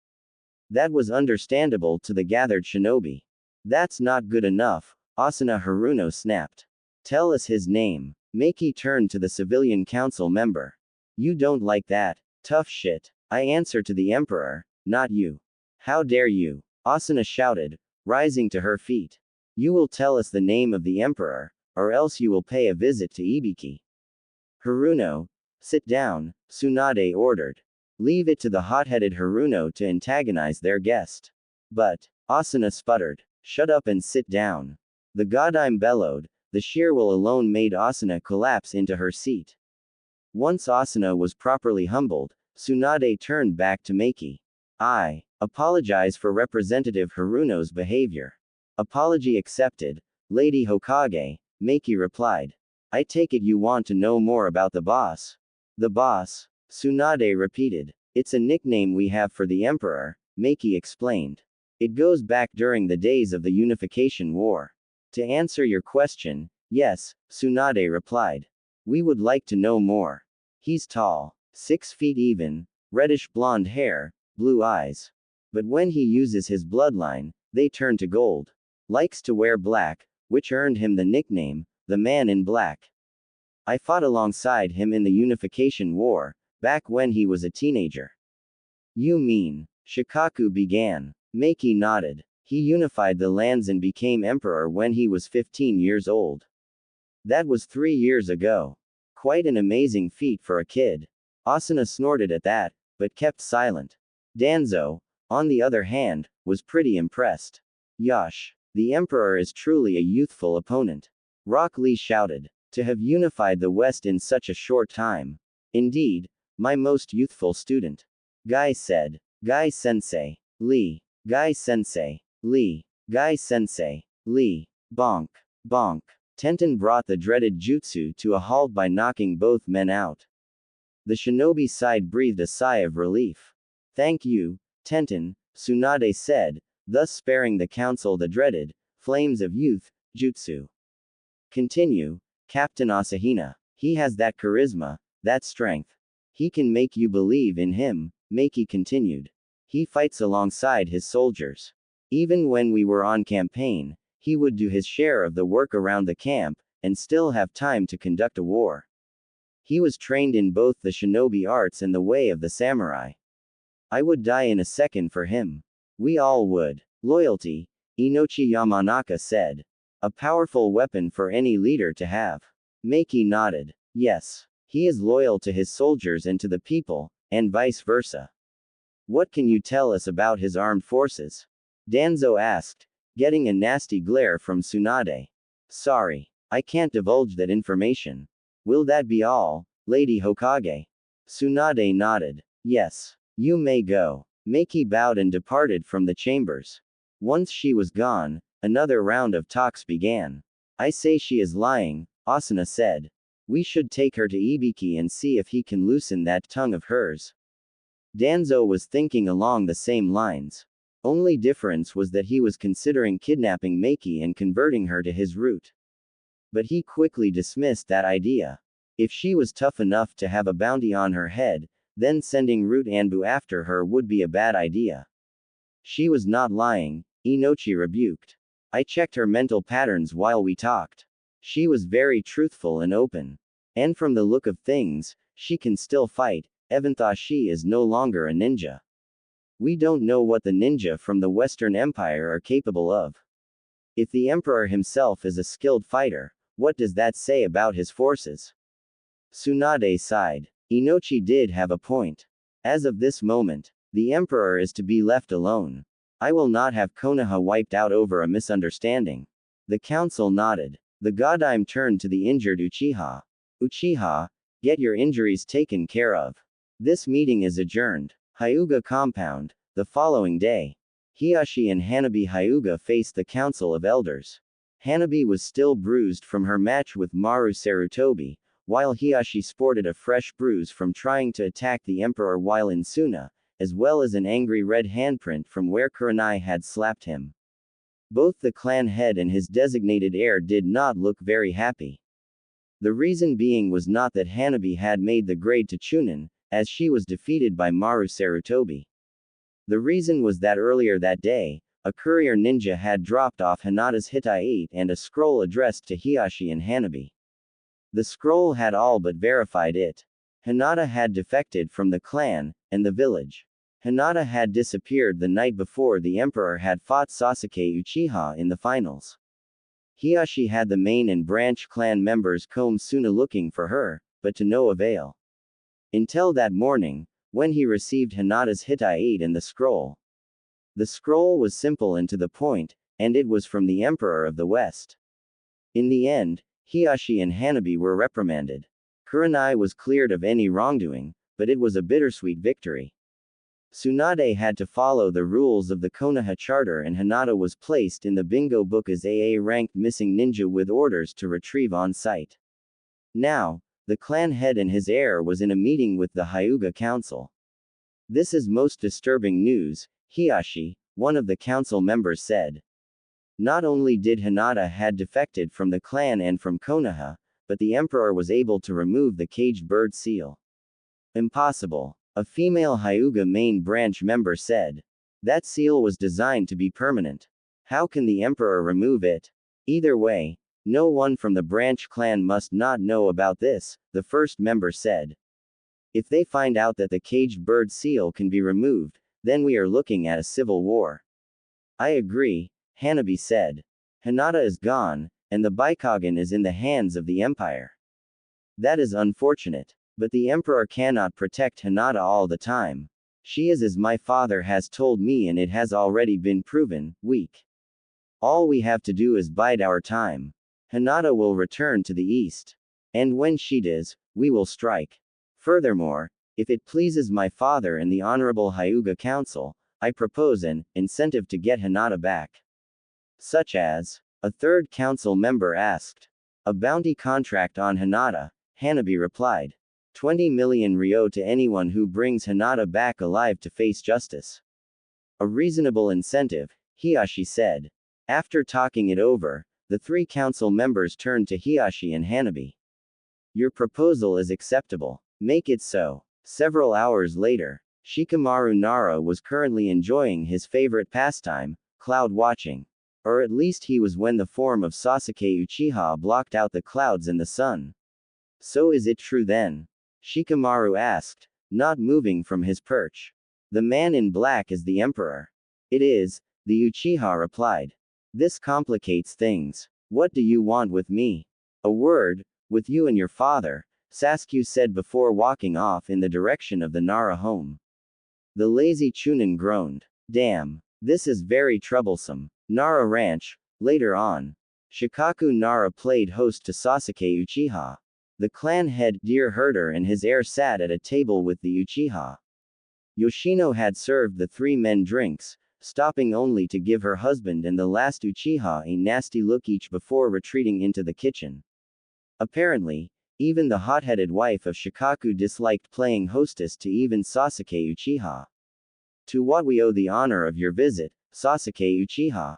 That was understandable to the gathered shinobi. That's not good enough, Asuna Haruno snapped. Tell us his name. Meiki turned to the civilian council member. You don't like that? Tough shit. I answer to the Emperor, not you. How dare you? Asuna shouted, rising to her feet. You will tell us the name of the Emperor, or else you will pay a visit to Ibiki. Haruno, sit down, Tsunade ordered. Leave it to the hot-headed Haruno to antagonize their guest. But, Asuna sputtered, shut up and sit down. The Godime bellowed, the sheer will alone made Asuna collapse into her seat. Once Asuna was properly humbled, Tsunade turned back to Meiki. I apologize for Representative Haruno's behavior. Apology accepted, Lady Hokage, Meiki replied. I take it you want to know more about the boss? The boss? Tsunade repeated. It's a nickname we have for the Emperor, Meiki explained. It goes back during the days of the Unification War. To answer your question, yes, Tsunade replied. We would like to know more. He's tall, 6 feet even, reddish blonde hair, blue eyes. But when he uses his bloodline, they turn to gold. Likes to wear black, which earned him the nickname, the Man in Black. I fought alongside him in the Unification War, back when he was a teenager. You mean, Shikaku began. Meiki nodded. He unified the lands and became emperor when he was 15 years old. That was 3 years ago. Quite an amazing feat for a kid. Asuna snorted at that, but kept silent. Danzo, on the other hand, was pretty impressed. Yosh, the emperor is truly a youthful opponent. Rock Lee shouted. To have unified the West in such a short time. Indeed, my most youthful student. Guy said. Guy sensei. Lee. Guy sensei. Lee. Guy sensei. Lee. Bonk. Bonk. Tenten brought the dreaded jutsu to a halt by knocking both men out. The shinobi side breathed a sigh of relief. Thank you, Tenten, Tsunade said, thus sparing the council the dreaded flames of youth, jutsu. Continue, Captain Asahina. He has that charisma, that strength. He can make you believe in him, Maki continued. He fights alongside his soldiers. Even when we were on campaign, he would do his share of the work around the camp, and still have time to conduct a war. He was trained in both the shinobi arts and the way of the samurai. I would die in a second for him. We all would. Loyalty, Inochi Yamanaka said. A powerful weapon for any leader to have. Maki nodded. Yes. He is loyal to his soldiers and to the people, and vice versa. What can you tell us about his armed forces? Danzo asked, getting a nasty glare from Tsunade. Sorry. I can't divulge that information. Will that be all, Lady Hokage? Tsunade nodded. Yes. You may go. Maki bowed and departed from the chambers. Once she was gone, another round of talks began. I say she is lying, Asuna said. We should take her to Ibiki and see if he can loosen that tongue of hers. Danzo was thinking along the same lines. Only difference was that he was considering kidnapping Maki and converting her to his route. But he quickly dismissed that idea. If she was tough enough to have a bounty on her head, then sending Root Anbu after her would be a bad idea. She was not lying, Inochi rebuked. I checked her mental patterns while we talked. She was very truthful and open. And from the look of things, she can still fight, even though she is no longer a ninja. We don't know what the ninja from the Western Empire are capable of. If the Emperor himself is a skilled fighter, what does that say about his forces? Tsunade sighed. Inochi did have a point. As of this moment, the Emperor is to be left alone. I will not have Konoha wiped out over a misunderstanding. The council nodded. The Godime turned to the injured Uchiha. Uchiha, get your injuries taken care of. This meeting is adjourned. Hyuga compound, the following day. Hiashi and Hanabi Hyuga faced the Council of Elders. Hanabi was still bruised from her match with Maru Sarutobi, while Hiashi sported a fresh bruise from trying to attack the Emperor while in Suna, as well as an angry red handprint from where Kurenai had slapped him. Both the clan head and his designated heir did not look very happy. The reason being was not that Hanabi had made the grade to Chunin, as she was defeated by Maru Sarutobi. The reason was that earlier that day, a courier ninja had dropped off Hinata's Hitai and a scroll addressed to Hiashi and Hanabi. The scroll had all but verified it. Hinata had defected from the clan, and the village. Hinata had disappeared the night before the Emperor had fought Sasuke Uchiha in the finals. Hiashi had the main and branch clan members comb Suna looking for her, but to no avail. Until that morning, when he received Hinata's Hitai and the scroll. The scroll was simple and to the point, and it was from the Emperor of the West. In the end, Hiashi and Hanabi were reprimanded. Kurenai was cleared of any wrongdoing, but it was a bittersweet victory. Tsunade had to follow the rules of the Konoha Charter and Hinata was placed in the bingo book as AA-ranked missing ninja with orders to retrieve on site. Now, the clan head and his heir was in a meeting with the Hyuga Council. This is most disturbing news, Hiashi, one of the council members said. Not only did Hinata had defected from the clan and from Konoha, but the Emperor was able to remove the caged bird seal. Impossible. A female Hyuga main branch member said. That seal was designed to be permanent. How can the Emperor remove it? Either way, no one from the branch clan must not know about this, the first member said. If they find out that the caged bird seal can be removed, then we are looking at a civil war. I agree, Hanabi said. Hinata is gone, and the Byakugan is in the hands of the Empire. That is unfortunate. But the Emperor cannot protect Hinata all the time. She is, as my father has told me, and it has already been proven, weak. All we have to do is bide our time. Hinata will return to the east. And when she does, we will strike. Furthermore, if it pleases my father and the Honorable Hyuga Council, I propose an incentive to get Hinata back. Such as? A third council member asked. A bounty contract on Hinata, Hanabi replied. 20 million ryo to anyone who brings Hinata back alive to face justice. A reasonable incentive, Hiashi said. After talking it over, the three council members turned to Hiashi and Hanabi. Your proposal is acceptable. Make it so. Several hours later, Shikamaru Nara was currently enjoying his favorite pastime, cloud watching. Or at least he was when the form of Sasuke Uchiha blocked out the clouds and the sun. So is it true then? Shikamaru asked, not moving from his perch. The man in black is the emperor. It is, the Uchiha replied. This complicates things. What do you want with me? A word, with you and your father, Sasuke said before walking off in the direction of the Nara home. The lazy Chunin groaned. Damn, this is very troublesome. Nara Ranch, later on. Shikaku Nara played host to Sasuke Uchiha. The clan head, deer herder and his heir sat at a table with the Uchiha. Yoshino had served the three men drinks, stopping only to give her husband and the last Uchiha a nasty look each before retreating into the kitchen. Apparently, even the hot-headed wife of Shikaku disliked playing hostess to even Sasuke Uchiha. To what we owe the honor of your visit, Sasuke Uchiha?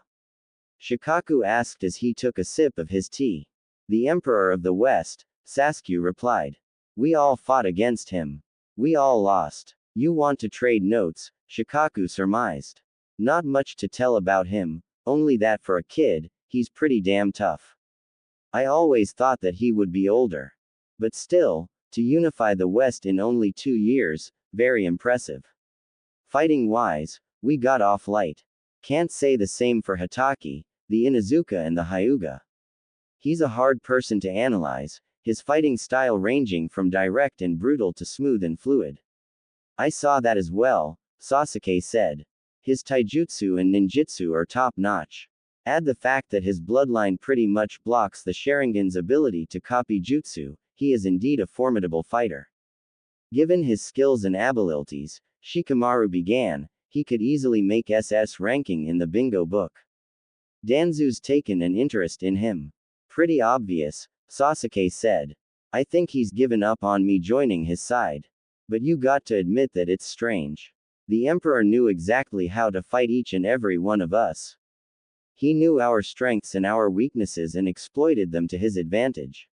Shikaku asked as he took a sip of his tea. The Emperor of the West, Sasuke replied. We all fought against him. We all lost. You want to trade notes, Shikaku surmised. Not much to tell about him, only that for a kid, he's pretty damn tough. I always thought that he would be older. But still, to unify the West in only 2 years, very impressive. Fighting-wise, we got off light. Can't say the same for Hitaki, the Inuzuka and the Hyuga. He's a hard person to analyze, his fighting style ranging from direct and brutal to smooth and fluid. I saw that as well, Sasuke said. His taijutsu and ninjutsu are top-notch. Add the fact that his bloodline pretty much blocks the Sharingan's ability to copy jutsu, he is indeed a formidable fighter. Given his skills and abilities, Shikamaru began, he could easily make SS ranking in the bingo book. Danzu's taken an interest in him. Pretty obvious, Sasuke said. I think he's given up on me joining his side. But you got to admit that it's strange. The Emperor knew exactly how to fight each and every one of us. He knew our strengths and our weaknesses and exploited them to his advantage.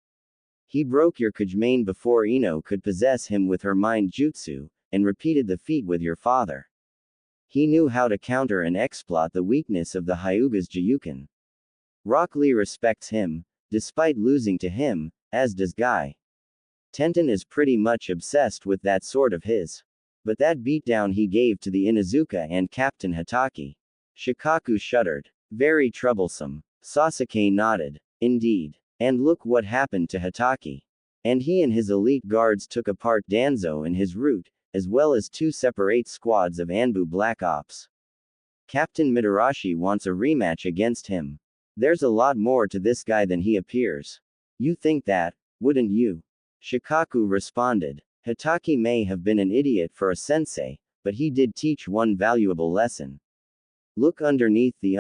He broke your Kujimane before Ino could possess him with her mind jutsu, and repeated the feat with your father. He knew how to counter and exploit the weakness of the Hyuga's Juyuken. Rock Lee respects him, despite losing to him, as does Guy. Tenten is pretty much obsessed with that sword of his. But that beatdown he gave to the Inuzuka and Captain Hitaki. Shikaku shuddered. Very troublesome. Sasuke nodded. Indeed. And look what happened to Hitaki. And he and his elite guards took apart Danzo and his route, as well as 2 separate squads of Anbu Black Ops. Captain Mitarashi wants a rematch against him. There's a lot more to this guy than he appears. You think that, wouldn't you? Shikaku responded. Hitaki may have been an idiot for a sensei, but he did teach one valuable lesson. Look underneath, the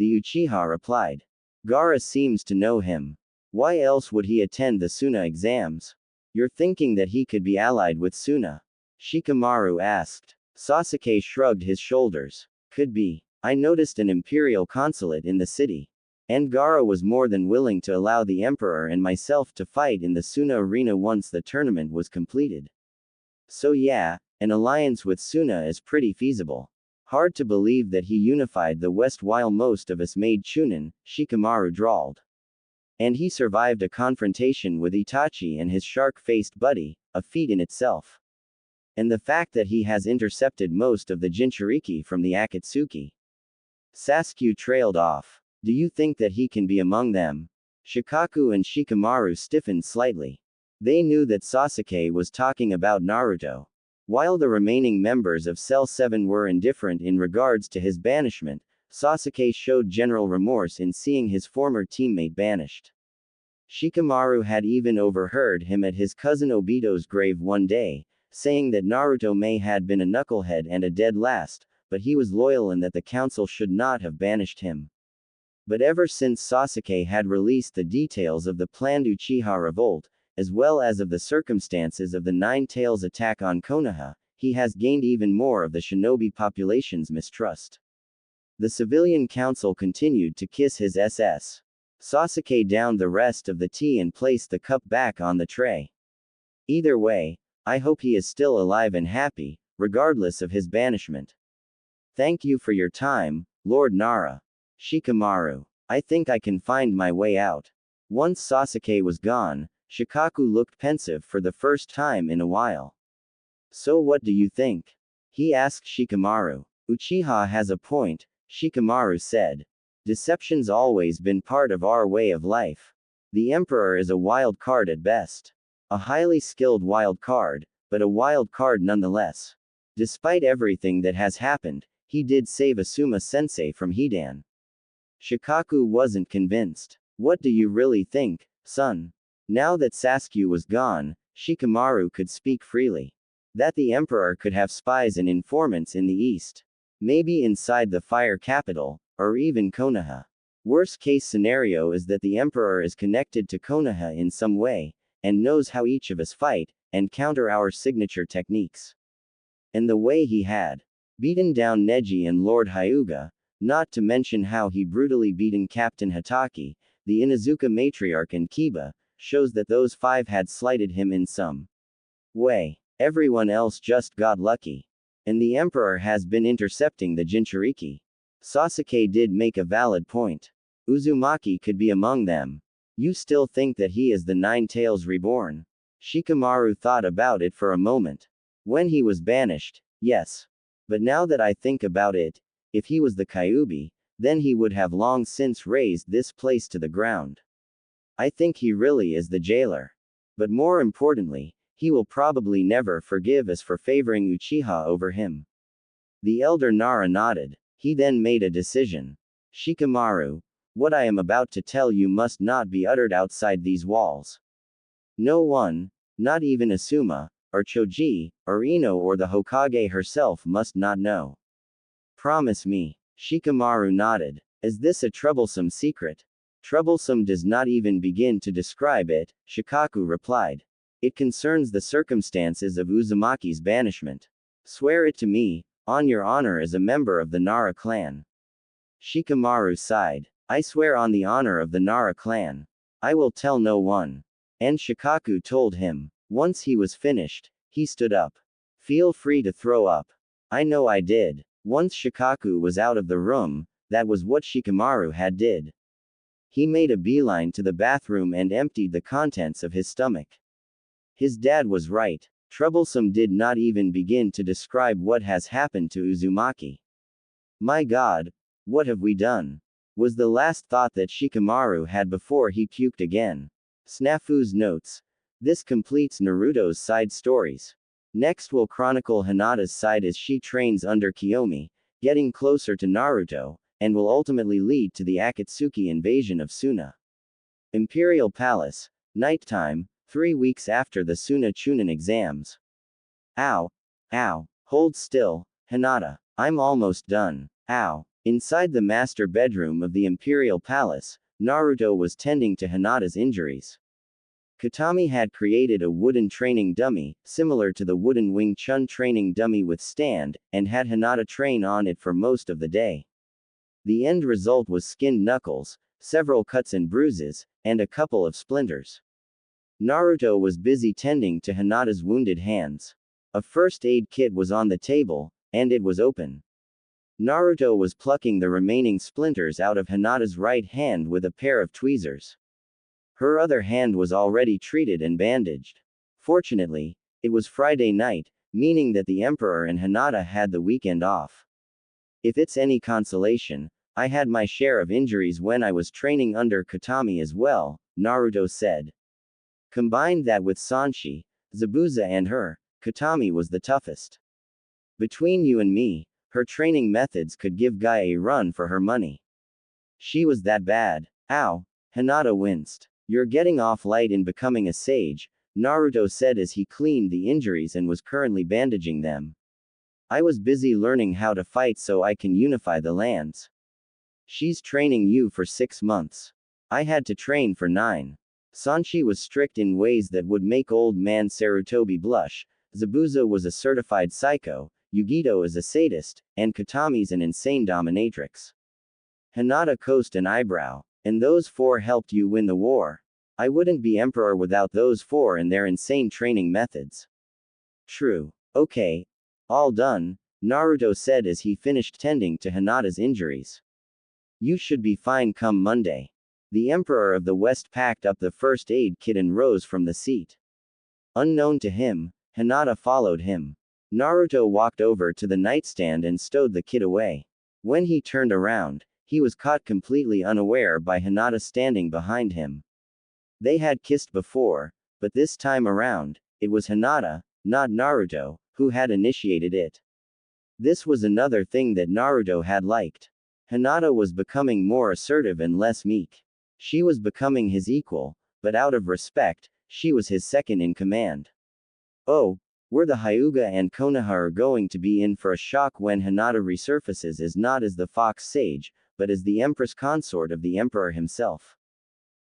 Uchiha replied. Gaara seems to know him. Why else would he attend the Suna exams? You're thinking that he could be allied with Suna? Shikamaru asked. Sasuke shrugged his shoulders. Could be. I noticed an imperial consulate in the city. And Gaara was more than willing to allow the Emperor and myself to fight in the Suna arena once the tournament was completed. So yeah, an alliance with Suna is pretty feasible. Hard to believe that he unified the West while most of us made Chunin, Shikamaru drawled. And he survived a confrontation with Itachi and his shark-faced buddy, a feat in itself. And the fact that he has intercepted most of the Jinchuriki from the Akatsuki. Sasuke trailed off. Do you think that he can be among them? Shikaku and Shikamaru stiffened slightly. They knew that Sasuke was talking about Naruto. While the remaining members of Cell 7 were indifferent in regards to his banishment, Sasuke showed general remorse in seeing his former teammate banished. Shikamaru had even overheard him at his cousin Obito's grave one day, saying that Naruto may had been a knucklehead and a dead last, but he was loyal and that the council should not have banished him. But ever since Sasuke had released the details of the planned Uchiha revolt, as well as of the circumstances of the Nine Tails attack on Konoha, he has gained even more of the shinobi population's mistrust. The civilian council continued to kiss his SS. Sasuke downed the rest of the tea and placed the cup back on the tray. Either way, I hope he is still alive and happy, regardless of his banishment. Thank you for your time, Lord Nara. Shikamaru. I think I can find my way out. Once Sasuke was gone, Shikaku looked pensive for the first time in a while. So what do you think? He asked Shikamaru. Uchiha has a point, Shikamaru said. Deception's always been part of our way of life. The Emperor is a wild card at best. A highly skilled wild card, but a wild card nonetheless. Despite everything that has happened, he did save Asuma-sensei from Hidan. Shikaku wasn't convinced. What do you really think, son? Now that Sasuke was gone, Shikamaru could speak freely. That the Emperor could have spies and informants in the east. Maybe inside the fire capital, or even Konoha. Worst case scenario is that the Emperor is connected to Konoha in some way, and knows how each of us fight, and counter our signature techniques. And the way he had beaten down Neji and Lord Hyuga, not to mention how he brutally beaten Captain Hatake, the Inuzuka matriarch and Kiba, shows that those five had slighted him in some way. Everyone else just got lucky. And the Emperor has been intercepting the Jinchuriki. Sasuke did make a valid point. Uzumaki could be among them. You still think that he is the Nine Tails Reborn? Shikamaru thought about it for a moment. When he was banished, yes. But now that I think about it, if he was the Kyuubi, then he would have long since razed this place to the ground. I think he really is the jailer. But more importantly, he will probably never forgive us for favoring Uchiha over him. The elder Nara nodded. He then made a decision. Shikamaru, what I am about to tell you must not be uttered outside these walls. No one, not even Asuma, or Choji, or Ino or the Hokage herself must not know. Promise me. Shikamaru nodded. Is this a troublesome secret? Troublesome does not even begin to describe it, Shikaku replied. It concerns the circumstances of Uzumaki's banishment. Swear it to me, on your honor as a member of the Nara clan. Shikamaru sighed. I swear on the honor of the Nara clan. I will tell no one. And Shikaku told him. Once he was finished, he stood up. Feel free to throw up. I know I did. Once Shikaku was out of the room, that was what Shikamaru had did. He made a beeline to the bathroom and emptied the contents of his stomach. His dad was right. Troublesome did not even begin to describe what has happened to Uzumaki. My God, what have we done? Was the last thought that Shikamaru had before he puked again. Snafu's notes. This completes Naruto's side stories. Next we'll chronicle Hinata's side as she trains under Kiyomi, getting closer to Naruto, and will ultimately lead to the Akatsuki invasion of Suna. Imperial Palace. Nighttime, 3 weeks after the Suna Chunin exams. Ow. Ow. Hold still, Hinata. I'm almost done. Ow. Inside the master bedroom of the Imperial Palace, Naruto was tending to Hinata's injuries. Katami had created a wooden training dummy, similar to the wooden Wing Chun training dummy with stand, and had Hinata train on it for most of the day. The end result was skinned knuckles, several cuts and bruises, and a couple of splinters. Naruto was busy tending to Hinata's wounded hands. A first aid kit was on the table, and it was open. Naruto was plucking the remaining splinters out of Hinata's right hand with a pair of tweezers. Her other hand was already treated and bandaged. Fortunately, it was Friday night, meaning that the Emperor and Hinata had the weekend off. If it's any consolation, I had my share of injuries when I was training under Katami as well, Naruto said. Combine that with Sanshi, Zabuza and her, Katami was the toughest. Between you and me, her training methods could give Guy a run for her money. She was that bad. Ow. Hinata winced. You're getting off light in becoming a sage, Naruto said as he cleaned the injuries and was currently bandaging them. I was busy learning how to fight so I can unify the lands. She's training you for 6 months. I had to train for 9. Sanshi was strict in ways that would make old man Sarutobi blush. Zabuza was a certified psycho, Yugito is a sadist, and Katami's an insane dominatrix. Hinata coast an eyebrow. And those four helped you win the war. I wouldn't be emperor without those four and their insane training methods. True. Okay. All done, Naruto said as he finished tending to Hinata's injuries. You should be fine come Monday. The Emperor of the West packed up the first aid kit and rose from the seat. Unknown to him, Hinata followed him. Naruto walked over to the nightstand and stowed the kit away. When he turned around, he was caught completely unaware by Hinata standing behind him. They had kissed before, but this time around, it was Hinata, not Naruto, who had initiated it. This was another thing that Naruto had liked. Hinata was becoming more assertive and less meek. She was becoming his equal, but out of respect, she was his second in command. Oh, we're the Hyuga and Konoha are going to be in for a shock when Hinata resurfaces as not as the Fox Sage, but as the Empress Consort of the Emperor himself.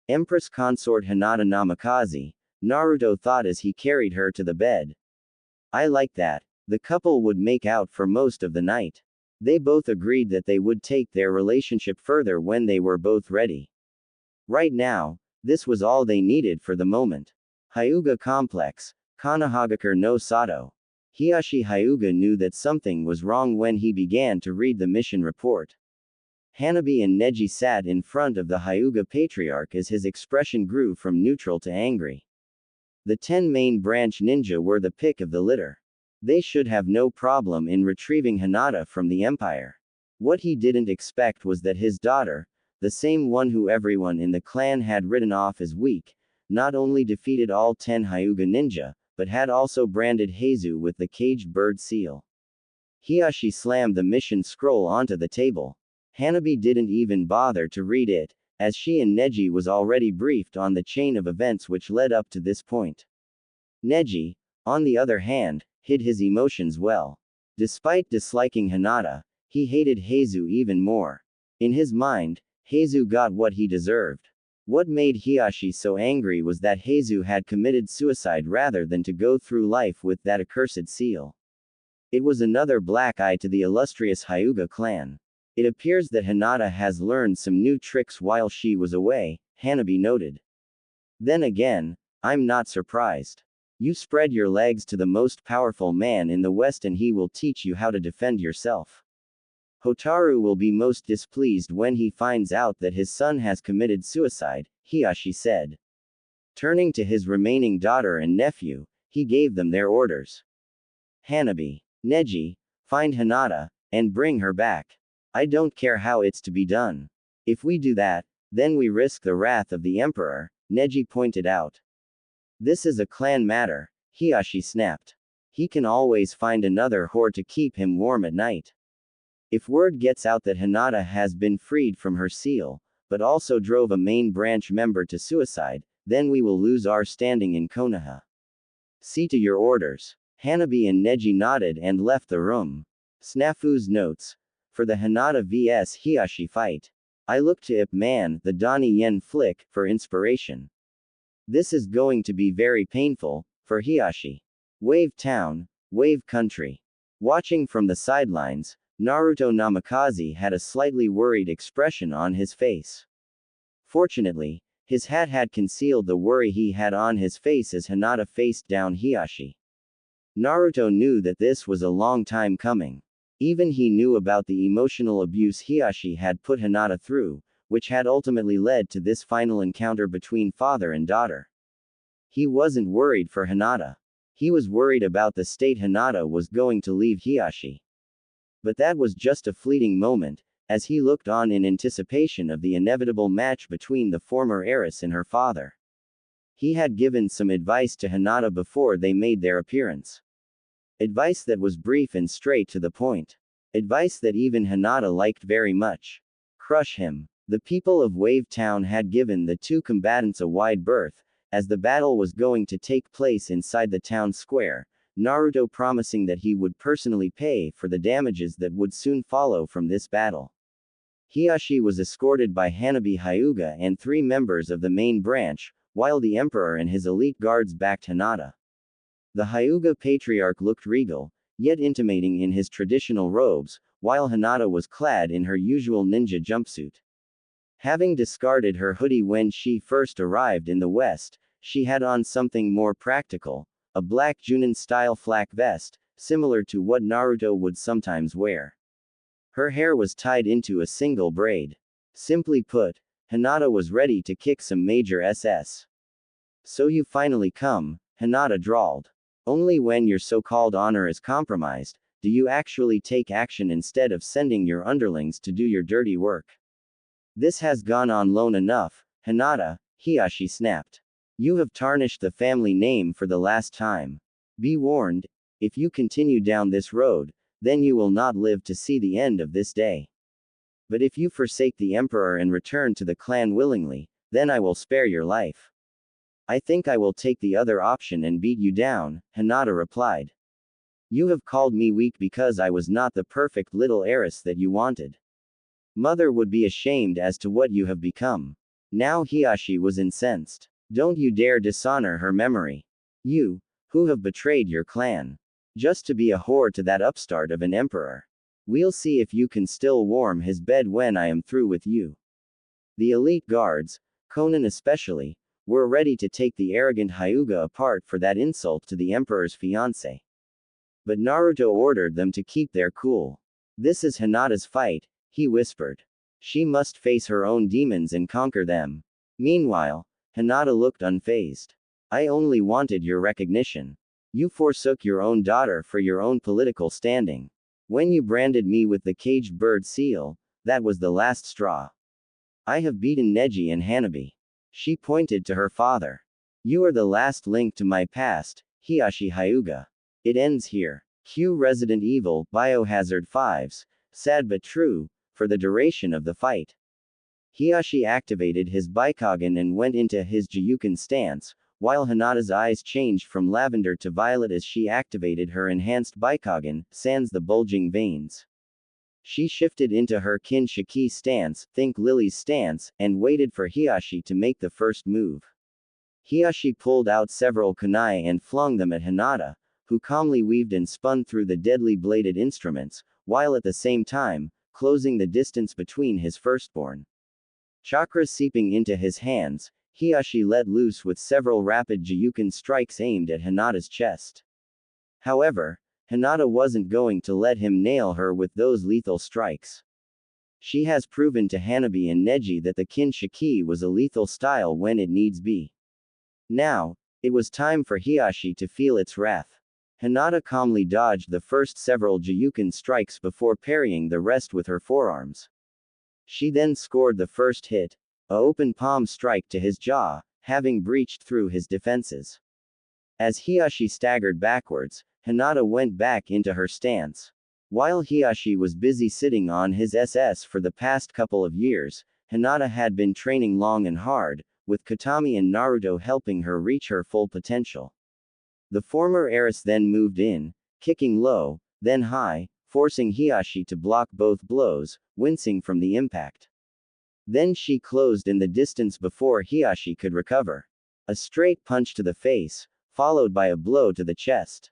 Empress Consort Hinata Namikaze, Naruto thought as he carried her to the bed. I like that. The couple would make out for most of the night. They both agreed that they would take their relationship further when they were both ready. Right now, this was all they needed for the moment. Hyuga Complex, Konohagakure no Sato. Hiyashi Hyuga knew that something was wrong when he began to read the mission report. Hanabi and Neji sat in front of the Hyuga Patriarch as his expression grew from neutral to angry. The 10 main branch ninja were the pick of the litter. They should have no problem in retrieving Hinata from the Empire. What he didn't expect was that his daughter, the same one who everyone in the clan had written off as weak, not only defeated all 10 Hyuga ninja, but had also branded Heizu with the caged bird seal. Hiyashi slammed the mission scroll onto the table. Hanabi didn't even bother to read it, as she and Neji was already briefed on the chain of events which led up to this point. Neji, on the other hand, hid his emotions well. Despite disliking Hinata, he hated Heizu even more. In his mind, Heizu got what he deserved. What made Hiyashi so angry was that Heizu had committed suicide rather than to go through life with that accursed seal. It was another black eye to the illustrious Hyuga clan. It appears that Hinata has learned some new tricks while she was away, Hanabi noted. Then again, I'm not surprised. You spread your legs to the most powerful man in the West and he will teach you how to defend yourself. Hotaru will be most displeased when he finds out that his son has committed suicide, Hiyashi said. Turning to his remaining daughter and nephew, he gave them their orders. Hanabi, Neji, find Hinata, and bring her back. I don't care how it's to be done. If we do that, then we risk the wrath of the Emperor, Neji pointed out. This is a clan matter, Hiyashi snapped. He can always find another whore to keep him warm at night. If word gets out that Hinata has been freed from her seal, but also drove a main branch member to suicide, then we will lose our standing in Konoha. See to your orders. Hanabi and Neji nodded and left the room. Snafu's notes. For the Hinata vs Hiyashi fight, I look to Ip Man, the Donnie Yen flick, for inspiration. This is going to be very painful, for Hiyashi. Wave Town, Wave Country. Watching from the sidelines, Naruto Namikaze had a slightly worried expression on his face. Fortunately, his hat had concealed the worry he had on his face as Hinata faced down Hiyashi. Naruto knew that this was a long time coming. Even he knew about the emotional abuse Hiyashi had put Hinata through, which had ultimately led to this final encounter between father and daughter. He wasn't worried for Hinata. He was worried about the state Hinata was going to leave Hiyashi. But that was just a fleeting moment, as he looked on in anticipation of the inevitable match between the former heiress and her father. He had given some advice to Hinata before they made their appearance. Advice that was brief and straight to the point. Advice that even Hinata liked very much. Crush him. The people of Wave Town had given the two combatants a wide berth, as the battle was going to take place inside the town square, Naruto promising that he would personally pay for the damages that would soon follow from this battle. Hiyashi was escorted by Hanabi Hyuga and 3 members of the main branch, while the Emperor and his elite guards backed Hinata. The Hyuga patriarch looked regal, yet intimating in his traditional robes, while Hinata was clad in her usual ninja jumpsuit. Having discarded her hoodie when she first arrived in the West, she had on something more practical, a black Junin-style flak vest, similar to what Naruto would sometimes wear. Her hair was tied into a single braid. Simply put, Hinata was ready to kick some major SS. So you finally come, Hinata drawled. Only when your so-called honor is compromised, do you actually take action instead of sending your underlings to do your dirty work. This has gone on long enough, Hinata, Hiashi snapped. You have tarnished the family name for the last time. Be warned, if you continue down this road, then you will not live to see the end of this day. But if you forsake the emperor and return to the clan willingly, then I will spare your life. I think I will take the other option and beat you down, Hinata replied. You have called me weak because I was not the perfect little heiress that you wanted. Mother would be ashamed as to what you have become. Now Hiashi was incensed. Don't you dare dishonor her memory. You, who have betrayed your clan. Just to be a whore to that upstart of an emperor. We'll see if you can still warm his bed when I am through with you. The elite guards, Conan especially, were ready to take the arrogant Hyuga apart for that insult to the emperor's fiancé. But Naruto ordered them to keep their cool. This is Hinata's fight, he whispered. She must face her own demons and conquer them. Meanwhile, Hinata looked unfazed. I only wanted your recognition. You forsook your own daughter for your own political standing. When you branded me with the caged bird seal, that was the last straw. I have beaten Neji and Hanabi. She pointed to her father. You are the last link to my past, Hiashi Hyuga. It ends here. Q Resident Evil, Biohazard 5's, sad but true, for the duration of the fight. Hiashi activated his Byakugan and went into his Jiyuken stance, while Hinata's eyes changed from lavender to violet as she activated her enhanced Byakugan, sans the bulging veins. She shifted into her Kin Shiki stance, think Lily's stance, and waited for Hiashi to make the first move. Hiashi pulled out several kunai and flung them at Hinata, who calmly weaved and spun through the deadly bladed instruments, while at the same time, closing the distance between his firstborn. Chakra seeping into his hands, Hiashi let loose with several rapid Jiyuken strikes aimed at Hinata's chest. However, Hinata wasn't going to let him nail her with those lethal strikes. She has proven to Hanabi and Neji that the Kin Shiki was a lethal style when it needs be. Now, it was time for Hiashi to feel its wrath. Hinata calmly dodged the first several Jiyuken strikes before parrying the rest with her forearms. She then scored the first hit, a open palm strike to his jaw, having breached through his defenses. As Hiashi staggered backwards, Hinata went back into her stance. While Hiashi was busy sitting on his SS for the past couple of years, Hinata had been training long and hard, with Katami and Naruto helping her reach her full potential. The former heiress then moved in, kicking low, then high, forcing Hiashi to block both blows, wincing from the impact. Then she closed in the distance before Hiashi could recover. A straight punch to the face, followed by a blow to the chest.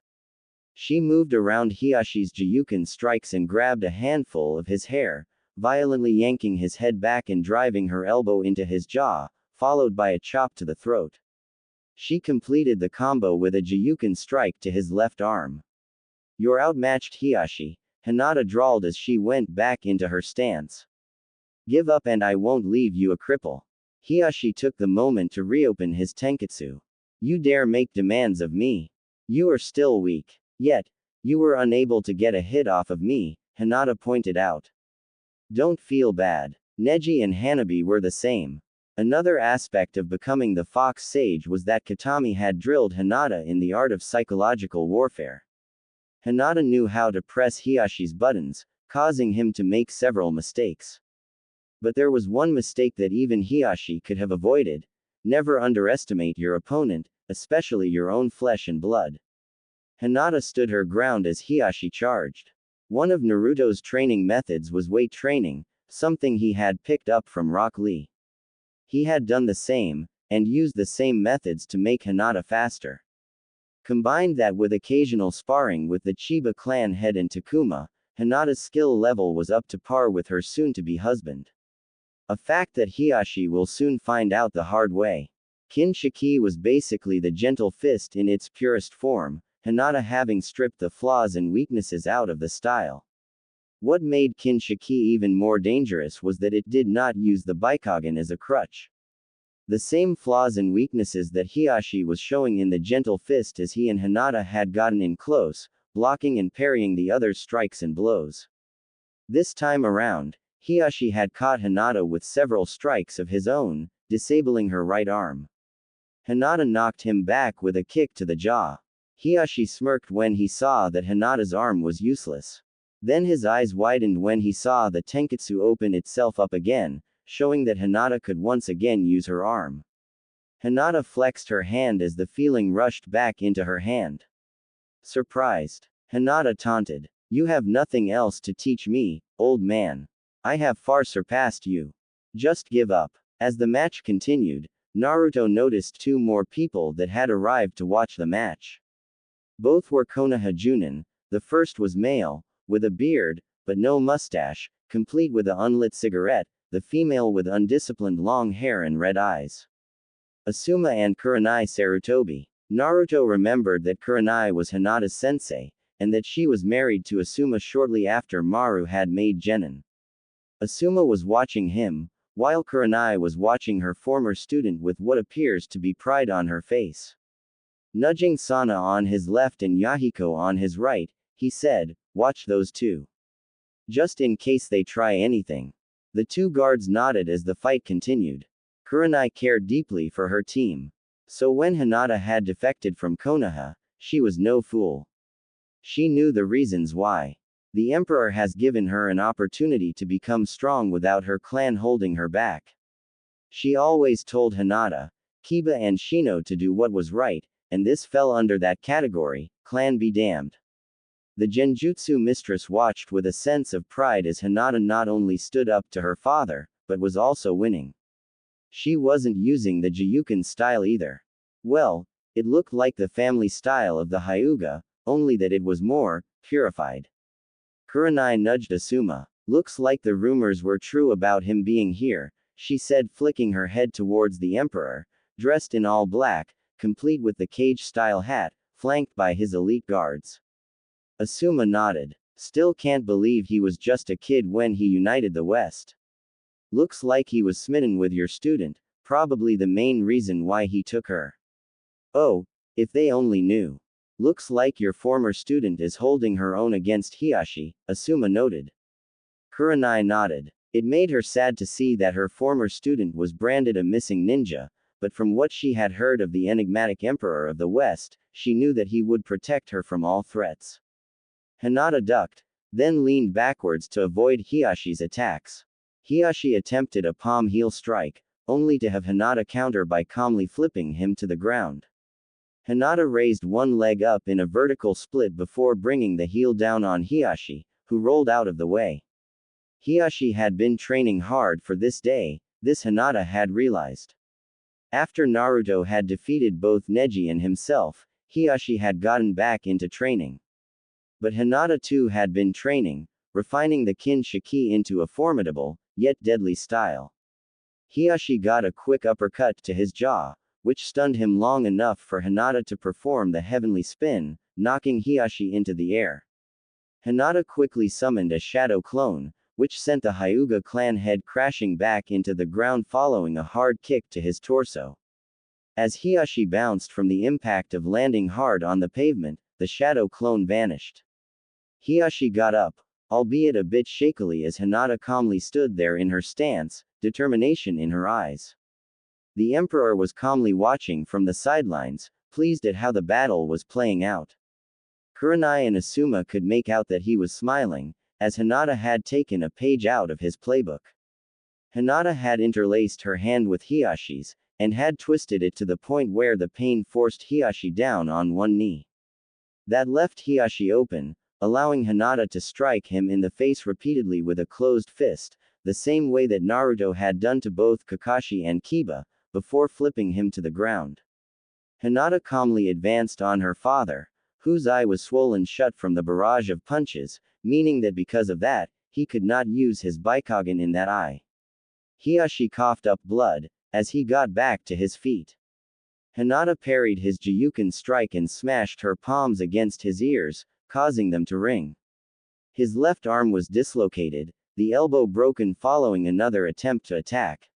She moved around Hiashi's Jiyuken strikes and grabbed a handful of his hair, violently yanking his head back and driving her elbow into his jaw, followed by a chop to the throat. She completed the combo with a Jiyuken strike to his left arm. You're outmatched, Hiashi, Hinata drawled as she went back into her stance. Give up and I won't leave you a cripple. Hiashi took the moment to reopen his tenketsu. You dare make demands of me. You are still weak. Yet, you were unable to get a hit off of me, Hinata pointed out. Don't feel bad. Neji and Hanabi were the same. Another aspect of becoming the Fox Sage was that Katami had drilled Hinata in the art of psychological warfare. Hinata knew how to press Hiashi's buttons, causing him to make several mistakes. But there was one mistake that even Hiashi could have avoided: never underestimate your opponent, especially your own flesh and blood. Hinata stood her ground as Hiashi charged. One of Naruto's training methods was weight training, something he had picked up from Rock Lee. He had done the same, and used the same methods to make Hinata faster. Combine that with occasional sparring with the Chiba clan head and Takuma, Hinata's skill level was up to par with her soon-to-be husband. A fact that Hiashi will soon find out the hard way. Kinshiki was basically the gentle fist in its purest form, Hinata having stripped the flaws and weaknesses out of the style. What made Kinshiki even more dangerous was that it did not use the Bikogen as a crutch. The same flaws and weaknesses that Hiashi was showing in the gentle fist as he and Hinata had gotten in close, blocking and parrying the other's strikes and blows. This time around, Hiashi had caught Hinata with several strikes of his own, disabling her right arm. Hinata knocked him back with a kick to the jaw. Hiashi smirked when he saw that Hinata's arm was useless. Then his eyes widened when he saw the tenketsu open itself up again, showing that Hinata could once again use her arm. Hinata flexed her hand as the feeling rushed back into her hand. Surprised, Hinata taunted, "You have nothing else to teach me, old man. I have far surpassed you. Just give up." As the match continued, Naruto noticed two more people that had arrived to watch the match. Both were Konoha Junin. The first was male, with a beard, but no mustache, complete with an unlit cigarette, the female with undisciplined long hair and red eyes. Asuma and Kurenai Sarutobi. Naruto remembered that Kurenai was Hinata's sensei, and that she was married to Asuma shortly after Maru had made genin. Asuma was watching him, while Kurenai was watching her former student with what appears to be pride on her face. Nudging Sana on his left and Yahiko on his right, he said, "Watch those two. Just in case they try anything." The two guards nodded as the fight continued. Kurenai cared deeply for her team. So when Hinata had defected from Konoha, she was no fool. She knew the reasons why. The Emperor has given her an opportunity to become strong without her clan holding her back. She always told Hinata, Kiba and Shino to do what was right, and this fell under that category, clan be damned. The Genjutsu mistress watched with a sense of pride as Hinata not only stood up to her father, but was also winning. She wasn't using the Gyuken style either. Well, it looked like the family style of the Hyuga, only that it was more purified. Kurenai nudged Asuma. "Looks like the rumors were true about him being here," she said, flicking her head towards the Emperor, dressed in all black, complete with the cage-style hat, flanked by his elite guards. Asuma nodded. "Still can't believe he was just a kid when he united the West. Looks like he was smitten with your student, probably the main reason why he took her. Oh, if they only knew. Looks like your former student is holding her own against Hiashi," Asuma noted. Kurenai nodded. It made her sad to see that her former student was branded a missing ninja, but from what she had heard of the enigmatic Emperor of the West, she knew that he would protect her from all threats. Hinata ducked, then leaned backwards to avoid Hiashi's attacks. Hiashi attempted a palm heel strike, only to have Hinata counter by calmly flipping him to the ground. Hinata raised one leg up in a vertical split before bringing the heel down on Hiashi, who rolled out of the way. Hiashi had been training hard for this day, this Hinata had realized. After Naruto had defeated both Neji and himself, Hiashi had gotten back into training. But Hinata too had been training, refining the Kin-Shiki into a formidable, yet deadly style. Hiashi got a quick uppercut to his jaw, which stunned him long enough for Hinata to perform the heavenly spin, knocking Hiashi into the air. Hinata quickly summoned a shadow clone, which sent the Hyuga clan head crashing back into the ground following a hard kick to his torso. As Hiashi bounced from the impact of landing hard on the pavement, the shadow clone vanished. Hiashi got up, albeit a bit shakily as Hinata calmly stood there in her stance, determination in her eyes. The Emperor was calmly watching from the sidelines, pleased at how the battle was playing out. Kurenai and Asuma could make out that he was smiling, as Hinata had taken a page out of his playbook. Hinata had interlaced her hand with Hiashi's, and had twisted it to the point where the pain forced Hiashi down on one knee. That left Hiashi open, allowing Hinata to strike him in the face repeatedly with a closed fist, the same way that Naruto had done to both Kakashi and Kiba, before flipping him to the ground. Hinata calmly advanced on her father, whose eye was swollen shut from the barrage of punches, meaning that because of that, he could not use his Byakugan in that eye. Hiashi coughed up blood, as he got back to his feet. Hinata parried his Jiyuken strike and smashed her palms against his ears, causing them to ring. His left arm was dislocated, the elbow broken following another attempt to attack.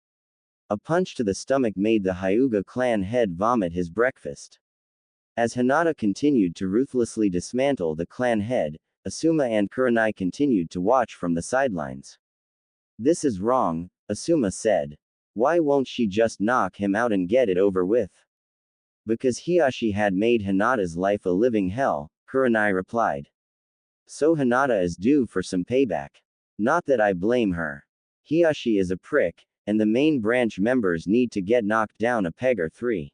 A punch to the stomach made the Hyuga clan head vomit his breakfast. As Hinata continued to ruthlessly dismantle the clan head, Asuma and Kurenai continued to watch from the sidelines. "This is wrong," Asuma said. "Why won't she just knock him out and get it over with?" "Because Hiashi had made Hinata's life a living hell," Kurenai replied. "So Hinata is due for some payback. Not that I blame her. Hiashi is a prick, and the main branch members need to get knocked down a peg or three."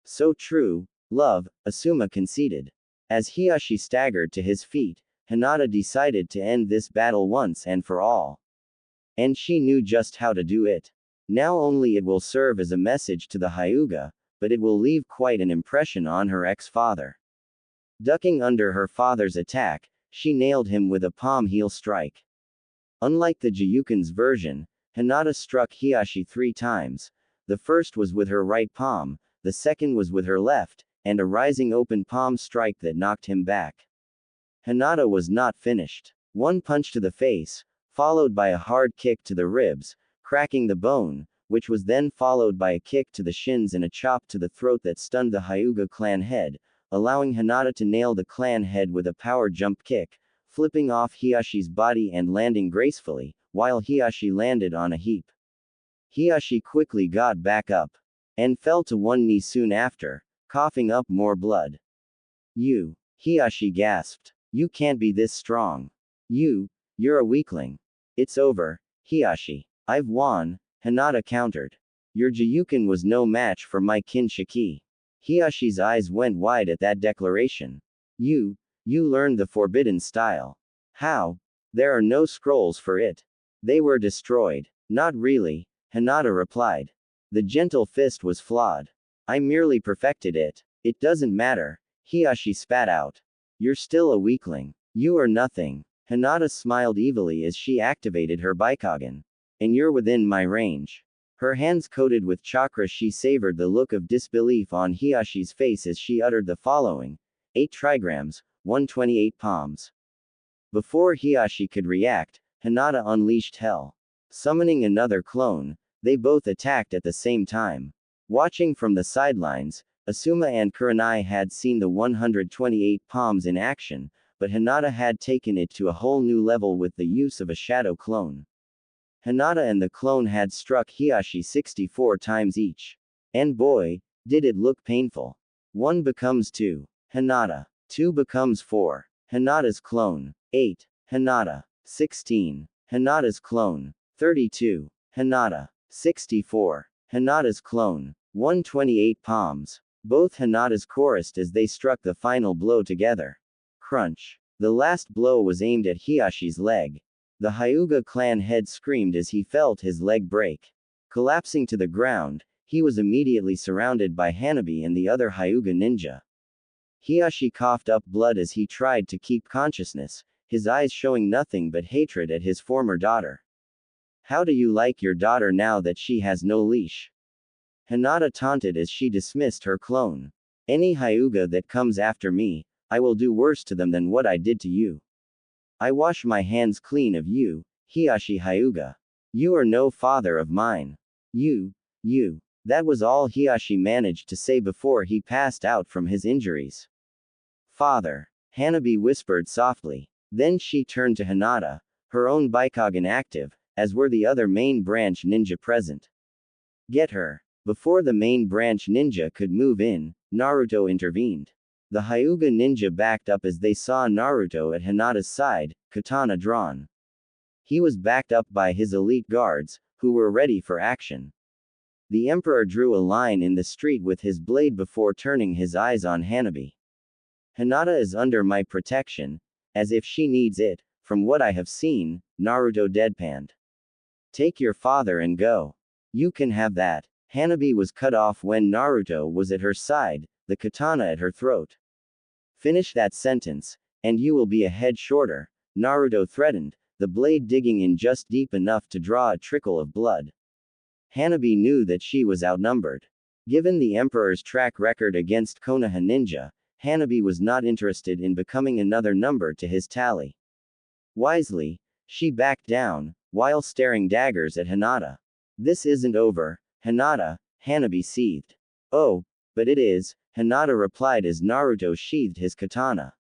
"So true, love," Asuma conceded. As Hiashi staggered to his feet, Hinata decided to end this battle once and for all. And she knew just how to do it. Now only it will serve as a message to the Hyuga, but it will leave quite an impression on her ex-father. Ducking under her father's attack, she nailed him with a palm heel strike. Unlike the Jiyuken's version, Hinata struck Hiashi 3 times. The first was with her right palm, the second was with her left, and a rising open palm strike that knocked him back. Hinata was not finished. One punch to the face, followed by a hard kick to the ribs, cracking the bone, which was then followed by a kick to the shins and a chop to the throat that stunned the Hyuga clan head, allowing Hinata to nail the clan head with a power jump kick, flipping off Hiashi's body and landing gracefully, while Hiashi landed on a heap. Hiashi quickly got back up, and fell to one knee soon after, coughing up more blood. Hiashi gasped. "You can't be this strong. You're a weakling. It's over, Hiashi. I've won," Hinata countered. "Your Jiyuken was no match for my Kinshiki." Hiashi's eyes went wide at that declaration. You learned the forbidden style. How? There are no scrolls for it. They were destroyed." "Not really," Hinata replied. "The gentle fist was flawed. I merely perfected it." "It doesn't matter," Hiashi spat out. "You're still a weakling. You are nothing." Hinata smiled evilly as she activated her Byakugan. "And you're within my range." Her hands coated with chakra, she savored the look of disbelief on Hiashi's face as she uttered the following: 8 trigrams, 128 palms. Before Hiashi could react, Hinata unleashed hell. Summoning another clone, they both attacked at the same time. Watching from the sidelines, Asuma and Kurenai had seen the 128 palms in action, but Hinata had taken it to a whole new level with the use of a shadow clone. Hinata and the clone had struck Hiashi 64 times each. And boy, did it look painful. 1 becomes 2. Hinata. 2 becomes 4. Hinata's clone. 8. Hinata. 16. Hinata's clone. 32. Hinata. 64. Hinata's clone. 128 palms. Both Hinata's chorused as they struck the final blow together. Crunch. The last blow was aimed at Hiashi's leg. The Hyuga clan head screamed as he felt his leg break. Collapsing to the ground, he was immediately surrounded by Hanabi and the other Hyuga ninja. Hiashi coughed up blood as he tried to keep consciousness, his eyes showing nothing but hatred at his former daughter. "How do you like your daughter now that she has no leash?" Hinata taunted as she dismissed her clone. "Any Hyuga that comes after me, I will do worse to them than what I did to you. I wash my hands clean of you, Hiashi Hyuga. You are no father of mine. You. That was all Hiashi managed to say before he passed out from his injuries. "Father," Hanabi whispered softly. Then she turned to Hinata, her own Byakugan active, as were the other main branch ninja present. "Get her." Before the main branch ninja could move in, Naruto intervened. The Hyuga ninja backed up as they saw Naruto at Hinata's side, katana drawn. He was backed up by his elite guards, who were ready for action. The Emperor drew a line in the street with his blade before turning his eyes on Hanabi. "Hinata is under my protection, as if she needs it, from what I have seen," Naruto deadpanned. "Take your father and go. You can have that." Hanabi was cut off when Naruto was at her side, the katana at her throat. Finish that sentence, and you will be a head shorter, Naruto threatened, the blade digging in just deep enough to draw a trickle of blood. Hanabi knew that she was outnumbered. Given the Emperor's track record against Konoha ninja, Hanabi was not interested in becoming another number to his tally. Wisely, she backed down, while staring daggers at Hinata. This isn't over, Hinata, Hanabi seethed. Oh, but it is, Hinata replied as Naruto sheathed his katana.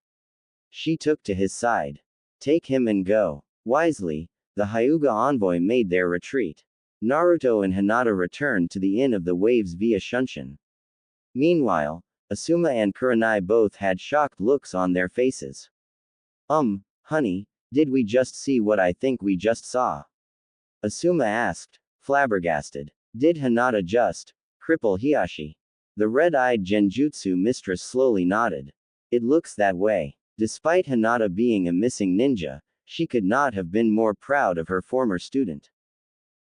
She took to his side. Take him and go. Wisely, the Hyuga envoy made their retreat. Naruto and Hinata returned to the Inn of the Waves via Shunshin. Meanwhile, Asuma and Kurenai both had shocked looks on their faces. Honey, did we just see what I think we just saw? Asuma asked, flabbergasted. Did Hinata just cripple Hiashi? The red-eyed genjutsu mistress slowly nodded. It looks that way. Despite Hinata being a missing ninja, she could not have been more proud of her former student.